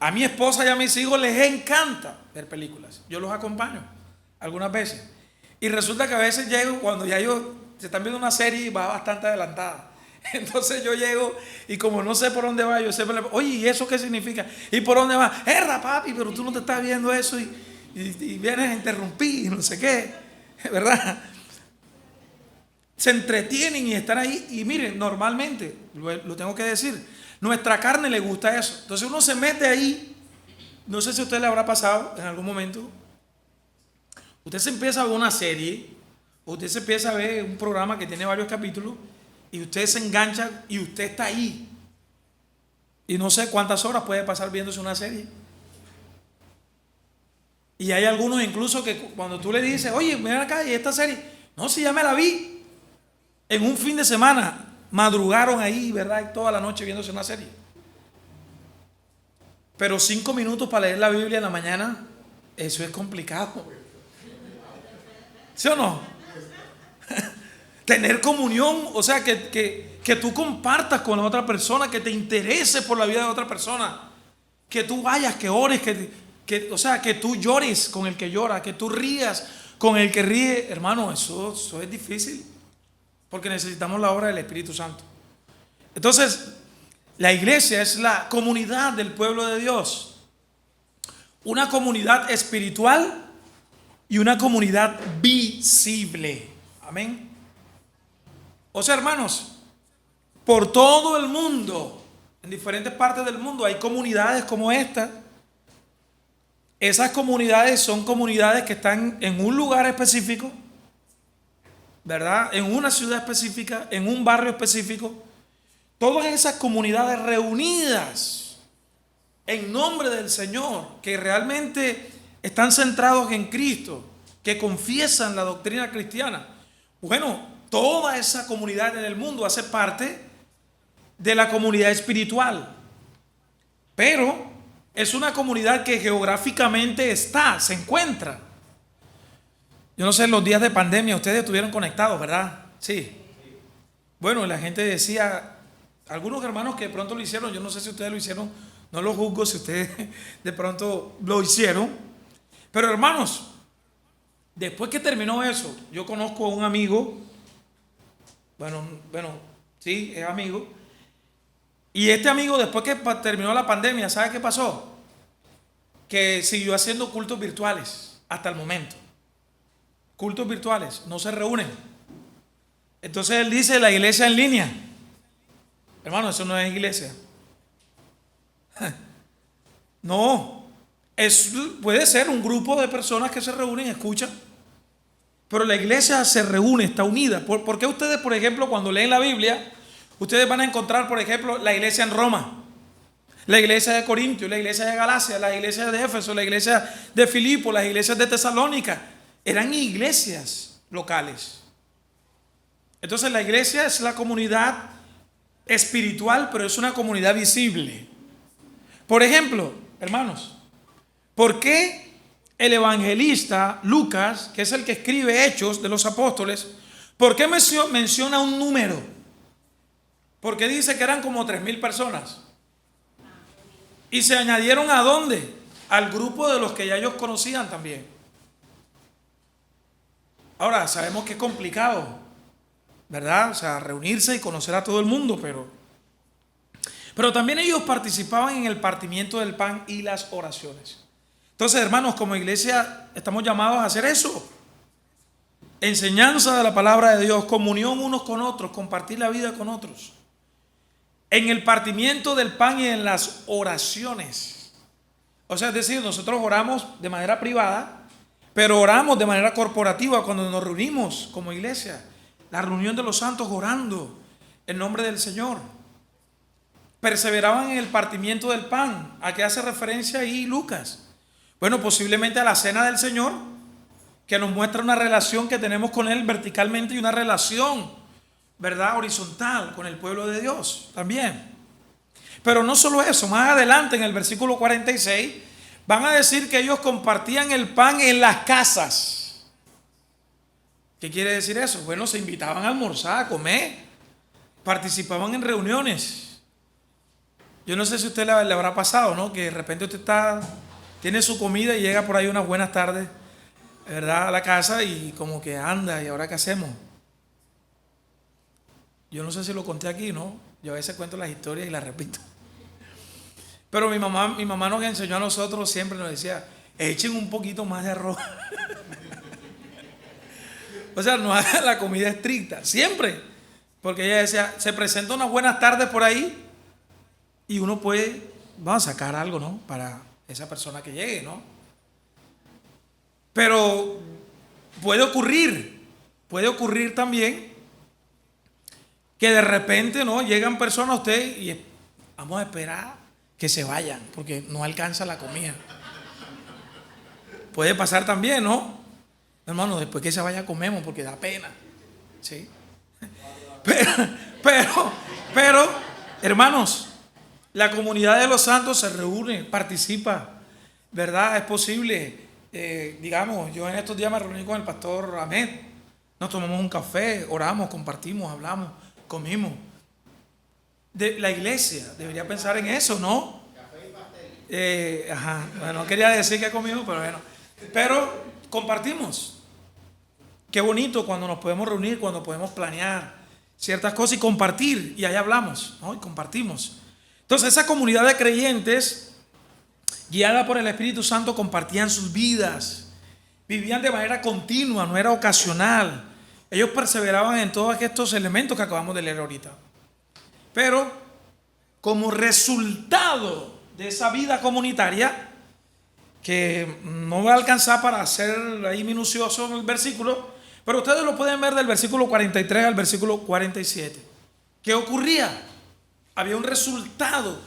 A: A mi esposa y a mis hijos les encanta ver películas. Yo los acompaño algunas veces. Y resulta que a veces llego cuando ya ellos se están viendo una serie y va bastante adelantada. Entonces yo llego y como no sé por dónde va, yo siempre le digo, oye, ¿y eso qué significa? ¿Y por dónde va? Papi, pero tú no te estás viendo eso y vienes a interrumpir y no sé qué, ¿verdad? Se entretienen y están ahí. Y miren, normalmente, lo tengo que decir, nuestra carne le gusta eso. Entonces uno se mete ahí. No sé si a usted le habrá pasado en algún momento. Usted se empieza a ver una serie, usted se empieza a ver un programa que tiene varios capítulos y usted se engancha y usted está ahí. Y no sé cuántas horas puede pasar viéndose una serie. Y hay algunos incluso que cuando tú le dices, oye, mira acá, y esta serie, no, si ya me la vi. En un fin de semana madrugaron ahí, ¿verdad? Y toda la noche viéndose una serie. Pero 5 minutos para leer la Biblia en la mañana, eso es complicado. ¿Sí o no? Tener comunión, o sea, que tú compartas con la otra persona, que te interese por la vida de otra persona, que tú vayas, que ores, o sea, que tú llores con el que llora, que tú rías con el que ríe. Hermano, eso es difícil, porque necesitamos la obra del Espíritu Santo. Entonces, la iglesia es la comunidad del pueblo de Dios, una comunidad espiritual y una comunidad visible. Amén. O sea, hermanos, por todo el mundo, en diferentes partes del mundo, hay comunidades como esta. Esas comunidades son comunidades que están en un lugar específico, ¿verdad? En una ciudad específica, en un barrio específico. Todas esas comunidades reunidas en nombre del Señor, que realmente están centrados en Cristo, que confiesan la doctrina cristiana. Bueno, toda esa comunidad en el mundo hace parte de la comunidad espiritual. Pero es una comunidad que geográficamente se encuentra. Yo no sé, en los días de pandemia ustedes estuvieron conectados, ¿verdad? Sí. Bueno, la gente decía, algunos hermanos que de pronto lo hicieron, yo no sé si ustedes lo hicieron, no lo juzgo si ustedes de pronto lo hicieron. Pero hermanos, después que terminó eso, yo conozco a un amigo, bueno, sí, es amigo. Y este amigo, después que terminó la pandemia, ¿sabe qué pasó? Que siguió haciendo cultos virtuales hasta el momento. Cultos virtuales, no se reúnen. Entonces él dice la iglesia en línea. Hermano, eso no es iglesia. No, Puede ser un grupo de personas que se reúnen, escuchan, pero la iglesia se reúne, está unida. ¿Por qué ustedes, por ejemplo, cuando leen la Biblia, ustedes van a encontrar, por ejemplo, la iglesia en Roma, la iglesia de Corintios, la iglesia de Galacia, la iglesia de Éfeso, la iglesia de Filipo, las iglesias de Tesalónica? Eran iglesias locales. Entonces la iglesia es la comunidad espiritual, pero es una comunidad visible. Por ejemplo, hermanos, ¿por qué el evangelista Lucas, que es el que escribe Hechos de los Apóstoles, por qué menciona un número? Porque dice que eran como 3,000 personas. Y se añadieron ¿a dónde? Al grupo de los que ya ellos conocían también. Ahora, sabemos que es complicado, ¿verdad? O sea, reunirse y conocer a todo el mundo, pero también ellos participaban en el partimiento del pan y las oraciones. Entonces, hermanos, como iglesia estamos llamados a hacer eso. Enseñanza de la palabra de Dios, comunión unos con otros, compartir la vida con otros. En el partimiento del pan y en las oraciones. O sea, es decir, nosotros oramos de manera privada, pero oramos de manera corporativa cuando nos reunimos como iglesia. La reunión de los santos orando en nombre del Señor. Perseveraban en el partimiento del pan. ¿A qué hace referencia ahí Lucas? Bueno, posiblemente a la cena del Señor, que nos muestra una relación que tenemos con Él verticalmente y una relación, ¿verdad?, horizontal con el pueblo de Dios también. Pero no solo eso, más adelante en el versículo 46 van a decir que ellos compartían el pan en las casas. ¿Qué quiere decir eso? Bueno, se invitaban a almorzar, a comer, participaban en reuniones. Yo no sé si a usted le habrá pasado, ¿no? Que de repente usted tiene su comida y llega por ahí unas buenas tardes, ¿verdad?, a la casa y como que anda, ¿y ahora qué hacemos? Yo no sé si lo conté aquí, ¿no? Yo a veces cuento las historias y las repito. Pero mi mamá nos enseñó a nosotros, siempre nos decía, echen un poquito más de arroz. O sea, no hagan la comida estricta, siempre. Porque ella decía, se presentan unas buenas tardes por ahí y uno puede, vamos a sacar algo, ¿no?, para esa persona que llegue, ¿no? Pero puede ocurrir también que de repente, ¿no?, llegan personas a usted y vamos a esperar que se vayan porque no alcanza la comida. Puede pasar también, ¿no? Hermano, después que se vaya comemos porque da pena, ¿sí? Pero, hermanos, la comunidad de los santos se reúne, participa, ¿verdad? Es posible, digamos, yo en estos días me reuní con el pastor Ahmed, nos tomamos un café, oramos, compartimos, hablamos, comimos. La iglesia debería pensar en eso, ¿no? Café y pastel. Bueno, no quería decir que comimos, pero bueno. Pero compartimos. Qué bonito cuando nos podemos reunir, cuando podemos planear ciertas cosas y compartir, y ahí hablamos, ¿no? Y compartimos. Entonces, esa comunidad de creyentes, guiada por el Espíritu Santo, compartían sus vidas, vivían de manera continua, no era ocasional. Ellos perseveraban en todos estos elementos que acabamos de leer ahorita. Pero, como resultado de esa vida comunitaria, que no va a alcanzar para hacer ahí minucioso en el versículo, pero ustedes lo pueden ver del versículo 43 al versículo 47. ¿Qué ocurría? Había un resultado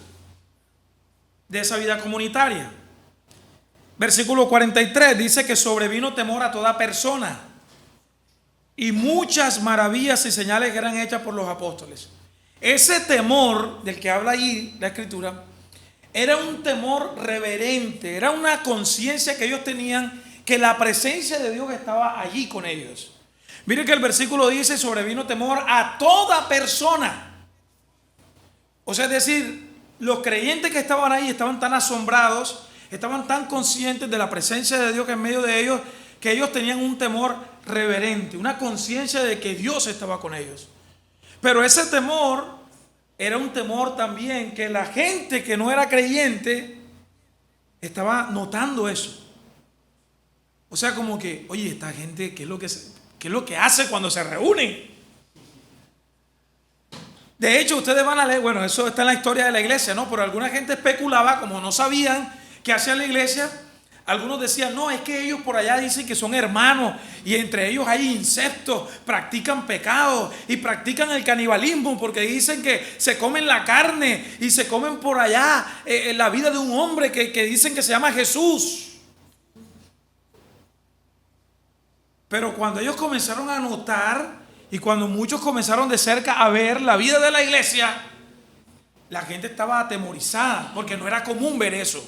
A: de esa vida comunitaria. Versículo 43 dice que sobrevino temor a toda persona y muchas maravillas y señales eran hechas por los apóstoles. Ese temor del que habla ahí la Escritura era un temor reverente, era una conciencia que ellos tenían que la presencia de Dios estaba allí con ellos. Miren que el versículo dice, sobrevino temor a toda persona. O sea, es decir, los creyentes que estaban ahí estaban tan asombrados, estaban tan conscientes de la presencia de Dios que en medio de ellos, que ellos tenían un temor reverente, una conciencia de que Dios estaba con ellos. Pero ese temor era un temor también que la gente que no era creyente estaba notando eso. O sea, como que, oye, esta gente, ¿qué es lo que hace cuando se reúnen? De hecho, ustedes van a leer, bueno, eso está en la historia de la iglesia, ¿no? Pero alguna gente especulaba, como no sabían que hacía la iglesia, algunos decían, no, es que ellos por allá dicen que son hermanos y entre ellos hay insectos, practican pecado y practican el canibalismo porque dicen que se comen la carne y se comen por allá la vida de un hombre que dicen que se llama Jesús. Pero cuando ellos comenzaron a notar y cuando muchos comenzaron de cerca a ver la vida de la iglesia, la gente estaba atemorizada porque no era común ver eso.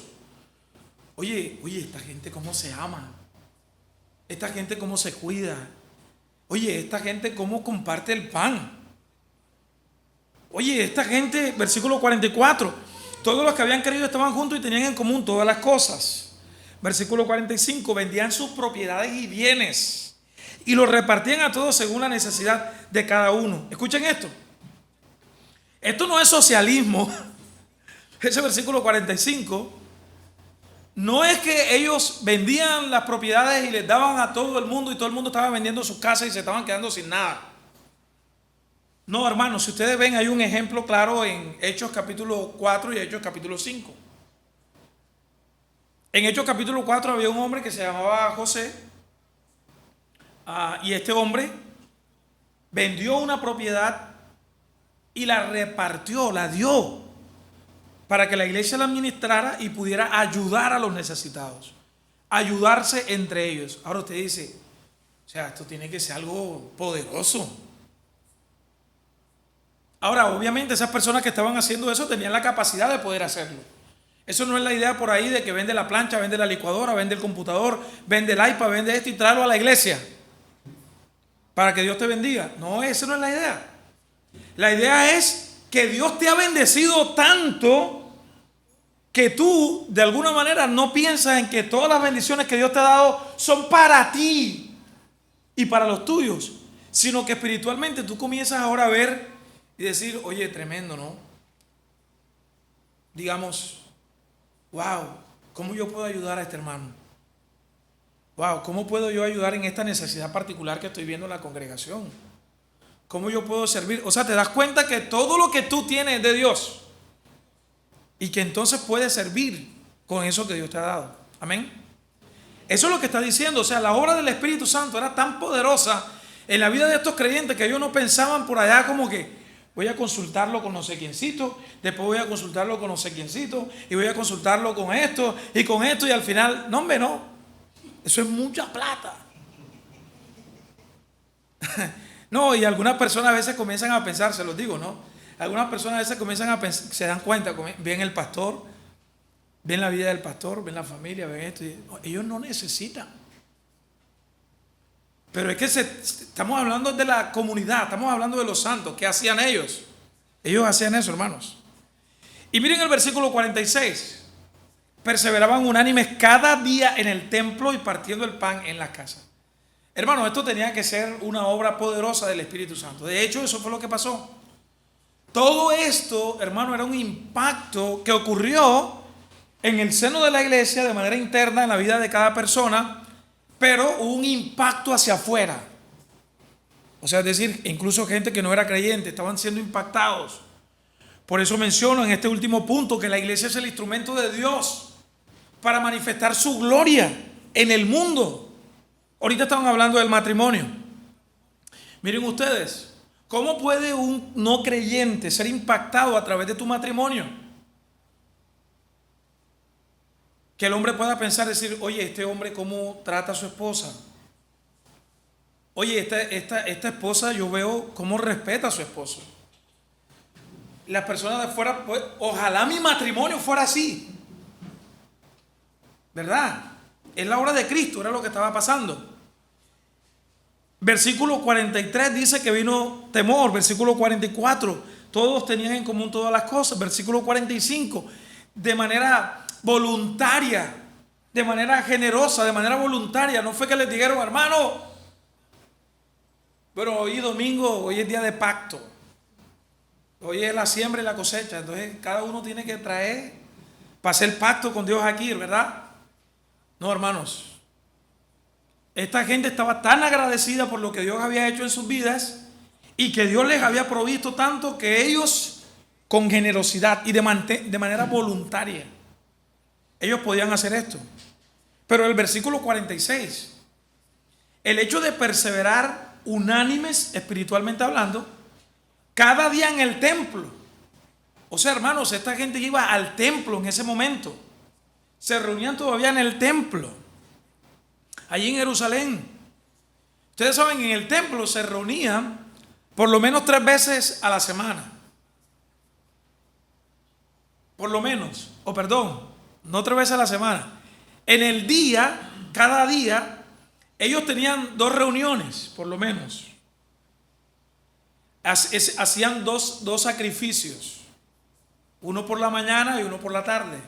A: Oye, esta gente cómo se ama, esta gente cómo se cuida, oye, esta gente cómo comparte el pan. Oye, esta gente, versículo 44, todos los que habían creído estaban juntos y tenían en común todas las cosas. Versículo 45, vendían sus propiedades y bienes y los repartían a todos según la necesidad de cada uno. Escuchen esto. Esto no es socialismo. Ese versículo 45 no es que ellos vendían las propiedades y les daban a todo el mundo y todo el mundo estaba vendiendo sus casas y se estaban quedando sin nada. No, hermanos, si ustedes ven, hay un ejemplo claro en Hechos capítulo 4 y Hechos capítulo 5. En Hechos capítulo 4 había un hombre que se llamaba José, y este hombre vendió una propiedad y la repartió, la dio, para que la iglesia la administrara y pudiera ayudar a los necesitados, ayudarse entre ellos. Ahora usted dice, o sea, esto tiene que ser algo poderoso. Ahora, obviamente esas personas que estaban haciendo eso tenían la capacidad de poder hacerlo. Eso no es la idea por ahí de que vende la plancha, vende la licuadora, vende el computador, vende el iPad, vende esto y tráelo a la iglesia para que Dios te bendiga. No, esa no es la idea. La idea es que Dios te ha bendecido tanto que tú de alguna manera no piensas en que todas las bendiciones que Dios te ha dado son para ti y para los tuyos, sino que espiritualmente tú comienzas ahora a ver y decir, oye, tremendo, ¿no? Digamos, wow, ¿cómo yo puedo ayudar a este hermano? Wow, ¿cómo puedo yo ayudar en esta necesidad particular que estoy viendo en la congregación? ¿Cómo yo puedo servir? O sea, te das cuenta que todo lo que tú tienes es de Dios y que entonces puedes servir con eso que Dios te ha dado. Amén. Eso es lo que está diciendo. O sea, la obra del Espíritu Santo era tan poderosa en la vida de estos creyentes que ellos no pensaban por allá como que voy a consultarlo con no sé quiéncito, después voy a consultarlo con no sé quiéncito y voy a consultarlo con esto y al final, no, hombre, no. Eso es mucha plata. No, y algunas personas a veces comienzan a pensar, se los digo, ¿no? Algunas personas a veces comienzan a pensar, se dan cuenta, ven el pastor, ven la vida del pastor, ven la familia, ven esto. Y ellos no necesitan. Pero es que estamos hablando de la comunidad, estamos hablando de los santos. ¿Qué hacían ellos? Ellos hacían eso, hermanos. Y miren el versículo 46. Perseveraban unánimes cada día en el templo y partiendo el pan en las casas. Hermanos, esto tenía que ser una obra poderosa del Espíritu Santo. De hecho, eso fue lo que pasó. Todo esto, hermano, era un impacto que ocurrió en el seno de la iglesia de manera interna en la vida de cada persona, pero hubo un impacto hacia afuera. O sea, es decir, incluso gente que no era creyente estaban siendo impactados. Por eso menciono en este último punto que la iglesia es el instrumento de Dios para manifestar su gloria en el mundo. Ahorita estaban hablando del matrimonio. Miren ustedes, ¿cómo puede un no creyente ser impactado a través de tu matrimonio? Que el hombre pueda pensar, decir, oye, este hombre cómo trata a su esposa. Oye, esta esposa yo veo cómo respeta a su esposo. Las personas de afuera, pues, ojalá mi matrimonio fuera así. ¿Verdad? Es la obra de Cristo, era lo que estaba pasando. Versículo 43 dice que vino temor. Versículo 44, todos tenían en común todas las cosas. Versículo 45, de manera voluntaria, de manera generosa, de manera voluntaria. No fue que les dijeron, hermano, pero hoy domingo, hoy es día de pacto. Hoy es la siembra y la cosecha. Entonces cada uno tiene que traer para hacer pacto con Dios aquí, ¿verdad? No, hermanos. Esta gente estaba tan agradecida por lo que Dios había hecho en sus vidas y que Dios les había provisto tanto que ellos con generosidad y de manera voluntaria Ellos podían hacer esto. Pero el versículo 46, el hecho de perseverar unánimes espiritualmente hablando, cada día en el templo. O sea, hermanos, esta gente iba al templo en ese momento. Se reunían todavía en el templo, allí en Jerusalén. Ustedes saben, en el templo se reunían por lo menos 3 veces a la semana. Por lo menos, o perdón, no 3 veces a la semana. En el día, cada día, ellos tenían 2 reuniones, por lo menos. Hacían dos sacrificios, uno por la mañana y uno por la tarde.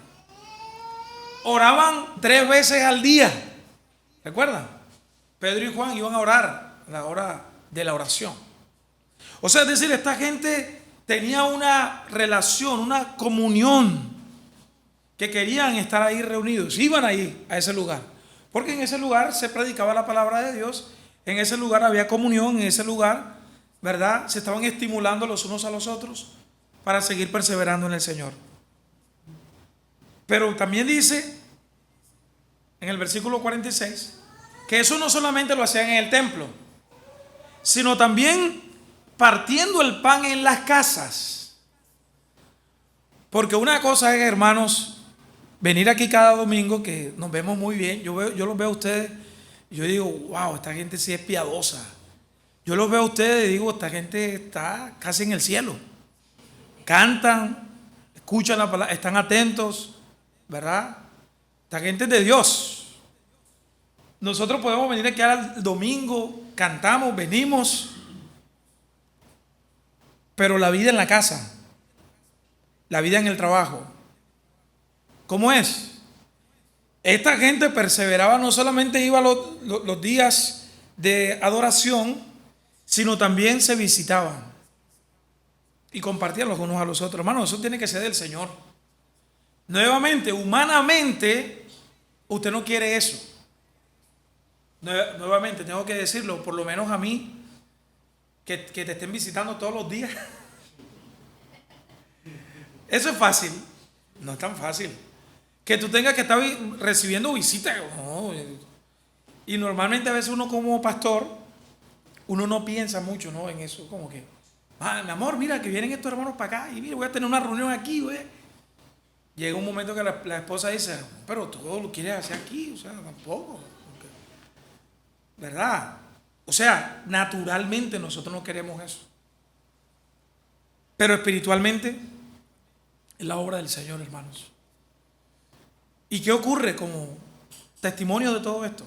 A: Oraban 3 veces al día. ¿Recuerdan? Pedro y Juan iban a orar a la hora de la oración. O sea, es decir, esta gente tenía una relación, una comunión, que querían estar ahí reunidos. Iban ahí a ese lugar, porque en ese lugar se predicaba la palabra de Dios. En ese lugar había comunión. En ese lugar, ¿verdad?, se estaban estimulando los unos a los otros para seguir perseverando en el Señor. Pero también dice en el versículo 46 que eso no solamente lo hacían en el templo, sino también partiendo el pan en las casas. Porque una cosa es, hermanos, venir aquí cada domingo, que nos vemos muy bien. Yo los veo a ustedes y yo digo, wow, esta gente sí es piadosa. Yo los veo a ustedes y digo, esta gente está casi en el cielo. Cantan, escuchan la palabra, están atentos, ¿verdad? Esta gente es de Dios. Nosotros podemos venir aquí al domingo, cantamos, venimos, pero la vida en la casa, la vida en el trabajo, ¿cómo es? Esta gente perseveraba, no solamente iba los días de adoración, sino también se visitaban y compartían los unos a los otros. Hermano, eso tiene que ser del Señor. Nuevamente, humanamente, usted no quiere eso. Nuevamente, tengo que decirlo, por lo menos a mí, que te estén visitando todos los días. Eso es fácil. No es tan fácil. Que tú tengas que estar recibiendo visitas. No. Y normalmente a veces uno como pastor, uno no piensa mucho, ¿no?, en eso. Como que, mi amor, mira que vienen estos hermanos para acá y mira, voy a tener una reunión aquí, güey. Llega un momento que la esposa dice, pero todo lo quieres hacer aquí, o sea, tampoco. ¿Verdad? O sea, naturalmente nosotros no queremos eso. Pero espiritualmente es la obra del Señor, hermanos. ¿Y qué ocurre como testimonio de todo esto?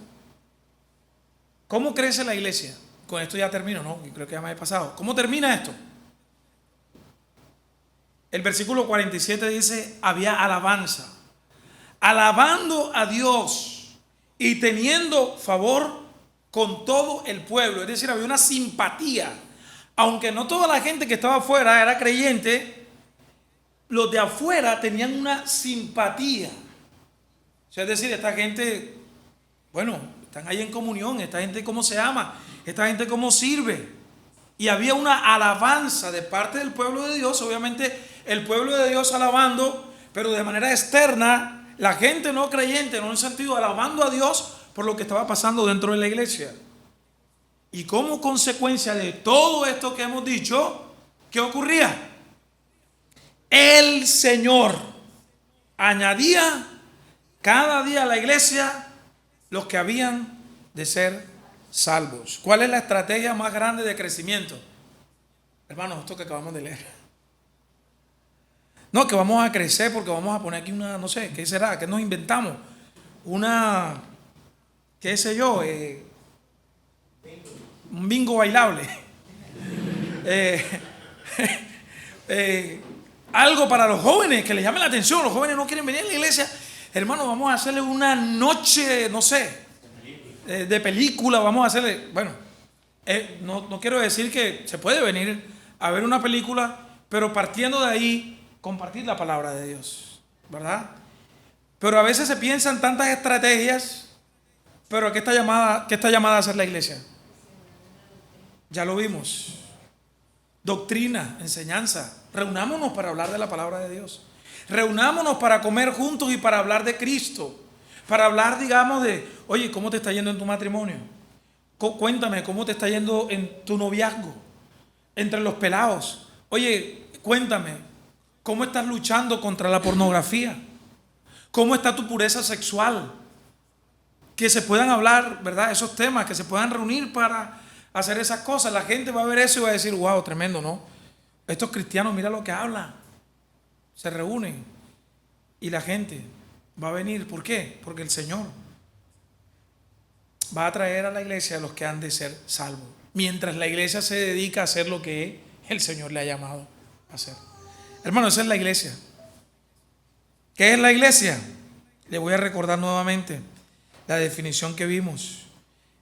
A: ¿Cómo crece la iglesia? Con esto ya termino, ¿no? Creo que ya me he pasado. ¿Cómo termina esto? El versículo 47 dice, había alabanza, alabando a Dios y teniendo favor con todo el pueblo. Es decir, había una simpatía. Aunque no toda la gente que estaba afuera era creyente, los de afuera tenían una simpatía. O sea, es decir, esta gente, bueno, están ahí en comunión, esta gente cómo se ama, esta gente cómo sirve. Y había una alabanza de parte del pueblo de Dios, obviamente el pueblo de Dios alabando, pero de manera externa, la gente no creyente, en un sentido, alabando a Dios por lo que estaba pasando dentro de la iglesia. Y como consecuencia de todo esto que hemos dicho, ¿qué ocurría? El Señor añadía cada día a la iglesia los que habían de ser salvos. ¿Cuál es la estrategia más grande de crecimiento? Hermanos, esto que acabamos de leer. No, que vamos a crecer porque vamos a poner aquí una, no sé, ¿qué será? ¿Qué nos inventamos? Una, qué sé yo, un bingo bailable. Algo para los jóvenes que les llame la atención. Los jóvenes no quieren venir a la iglesia. Hermano, vamos a hacerle una noche, no sé, de película. Vamos a hacerle, bueno, no quiero decir que se puede venir a ver una película, pero partiendo de ahí, compartir la palabra de Dios, ¿verdad? Pero a veces se piensan tantas estrategias, pero ¿qué está llamada a hacer la iglesia? Ya lo vimos. Doctrina, enseñanza. Reunámonos para hablar de la palabra de Dios. Reunámonos para comer juntos y para hablar de Cristo. Para hablar, digamos, de, oye, ¿cómo te está yendo en tu matrimonio? Cuéntame, ¿cómo te está yendo en tu noviazgo? Entre los pelados. Oye, cuéntame, ¿cómo estás luchando contra la pornografía? ¿Cómo está tu pureza sexual? Que se puedan hablar, ¿verdad? Esos temas, que se puedan reunir para hacer esas cosas. La gente va a ver eso y va a decir, wow, tremendo, ¿no? Estos cristianos, mira lo que hablan. Se reúnen y la gente va a venir. ¿Por qué? Porque el Señor va a traer a la iglesia a los que han de ser salvos, mientras la iglesia se dedica a hacer lo que el Señor le ha llamado a hacer. Hermano, esa es la iglesia. ¿Qué es la iglesia? Le voy a recordar nuevamente la definición que vimos.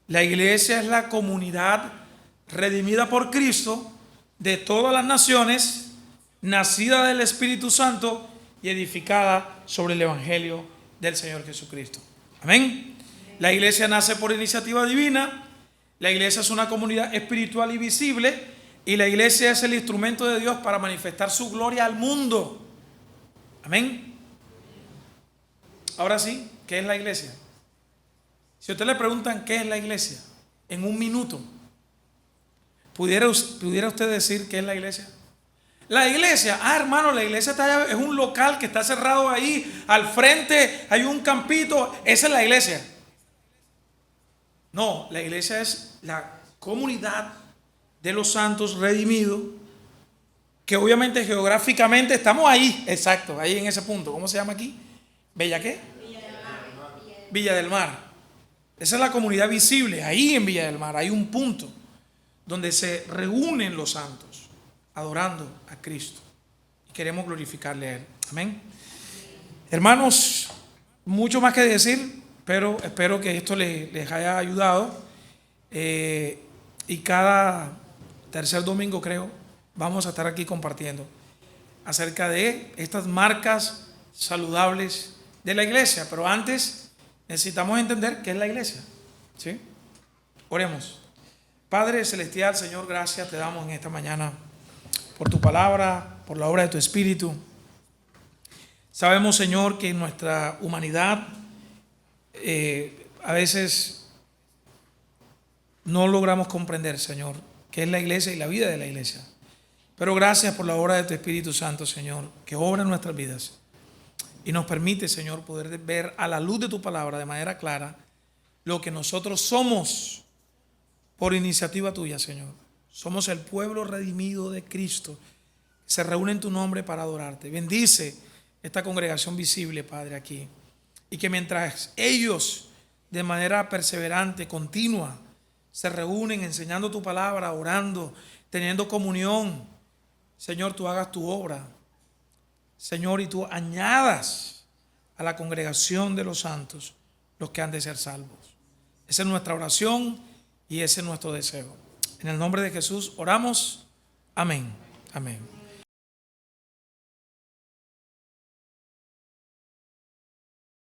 A: La iglesia es la comunidad redimida por Cristo de todas las naciones, nacida del Espíritu Santo y edificada sobre el Evangelio del Señor Jesucristo. Amén. La iglesia nace por iniciativa divina. La iglesia es una comunidad espiritual y visible, y la iglesia es el instrumento de Dios para manifestar su gloria al mundo. Amén. Ahora sí, ¿qué es la iglesia? Si a usted le preguntan qué es la iglesia, en un minuto, ¿pudiera usted decir qué es la iglesia? La iglesia, hermano, la iglesia es un local que está cerrado ahí, al frente hay un campito, esa es la iglesia. No, la iglesia es la comunidad de los santos redimidos, que obviamente geográficamente estamos ahí, exacto, ahí en ese punto. ¿Cómo se llama aquí? ¿Bella qué? Villa del Mar. Villa del Mar. Esa es la comunidad visible, ahí en Villa del Mar hay un punto donde se reúnen los santos adorando a Cristo y queremos glorificarle a Él. Amén. Hermanos, mucho más que decir, pero espero que esto les haya ayudado. Y cada tercer domingo, creo, vamos a estar aquí compartiendo acerca de estas marcas saludables de la iglesia. Pero antes necesitamos entender qué es la iglesia, ¿sí? Oremos. Padre celestial, Señor, gracias te damos en esta mañana por tu palabra, por la obra de tu Espíritu. Sabemos, Señor, que en nuestra humanidad a veces no logramos comprender, Señor, qué es la iglesia y la vida de la iglesia. Pero gracias por la obra de tu Espíritu Santo, Señor, que obra en nuestras vidas y nos permite, Señor, poder ver a la luz de tu palabra de manera clara lo que nosotros somos por iniciativa tuya, Señor. Somos el pueblo redimido de Cristo, que se reúne en tu nombre para adorarte. Bendice esta congregación visible, Padre, aquí. Y que mientras ellos, de manera perseverante, continua, se reúnen enseñando tu palabra, orando, teniendo comunión, Señor, tú hagas tu obra, Señor, y tú añadas a la congregación de los santos los que han de ser salvos. Esa es nuestra oración y ese es nuestro deseo. En el nombre de Jesús oramos. Amén. Amén.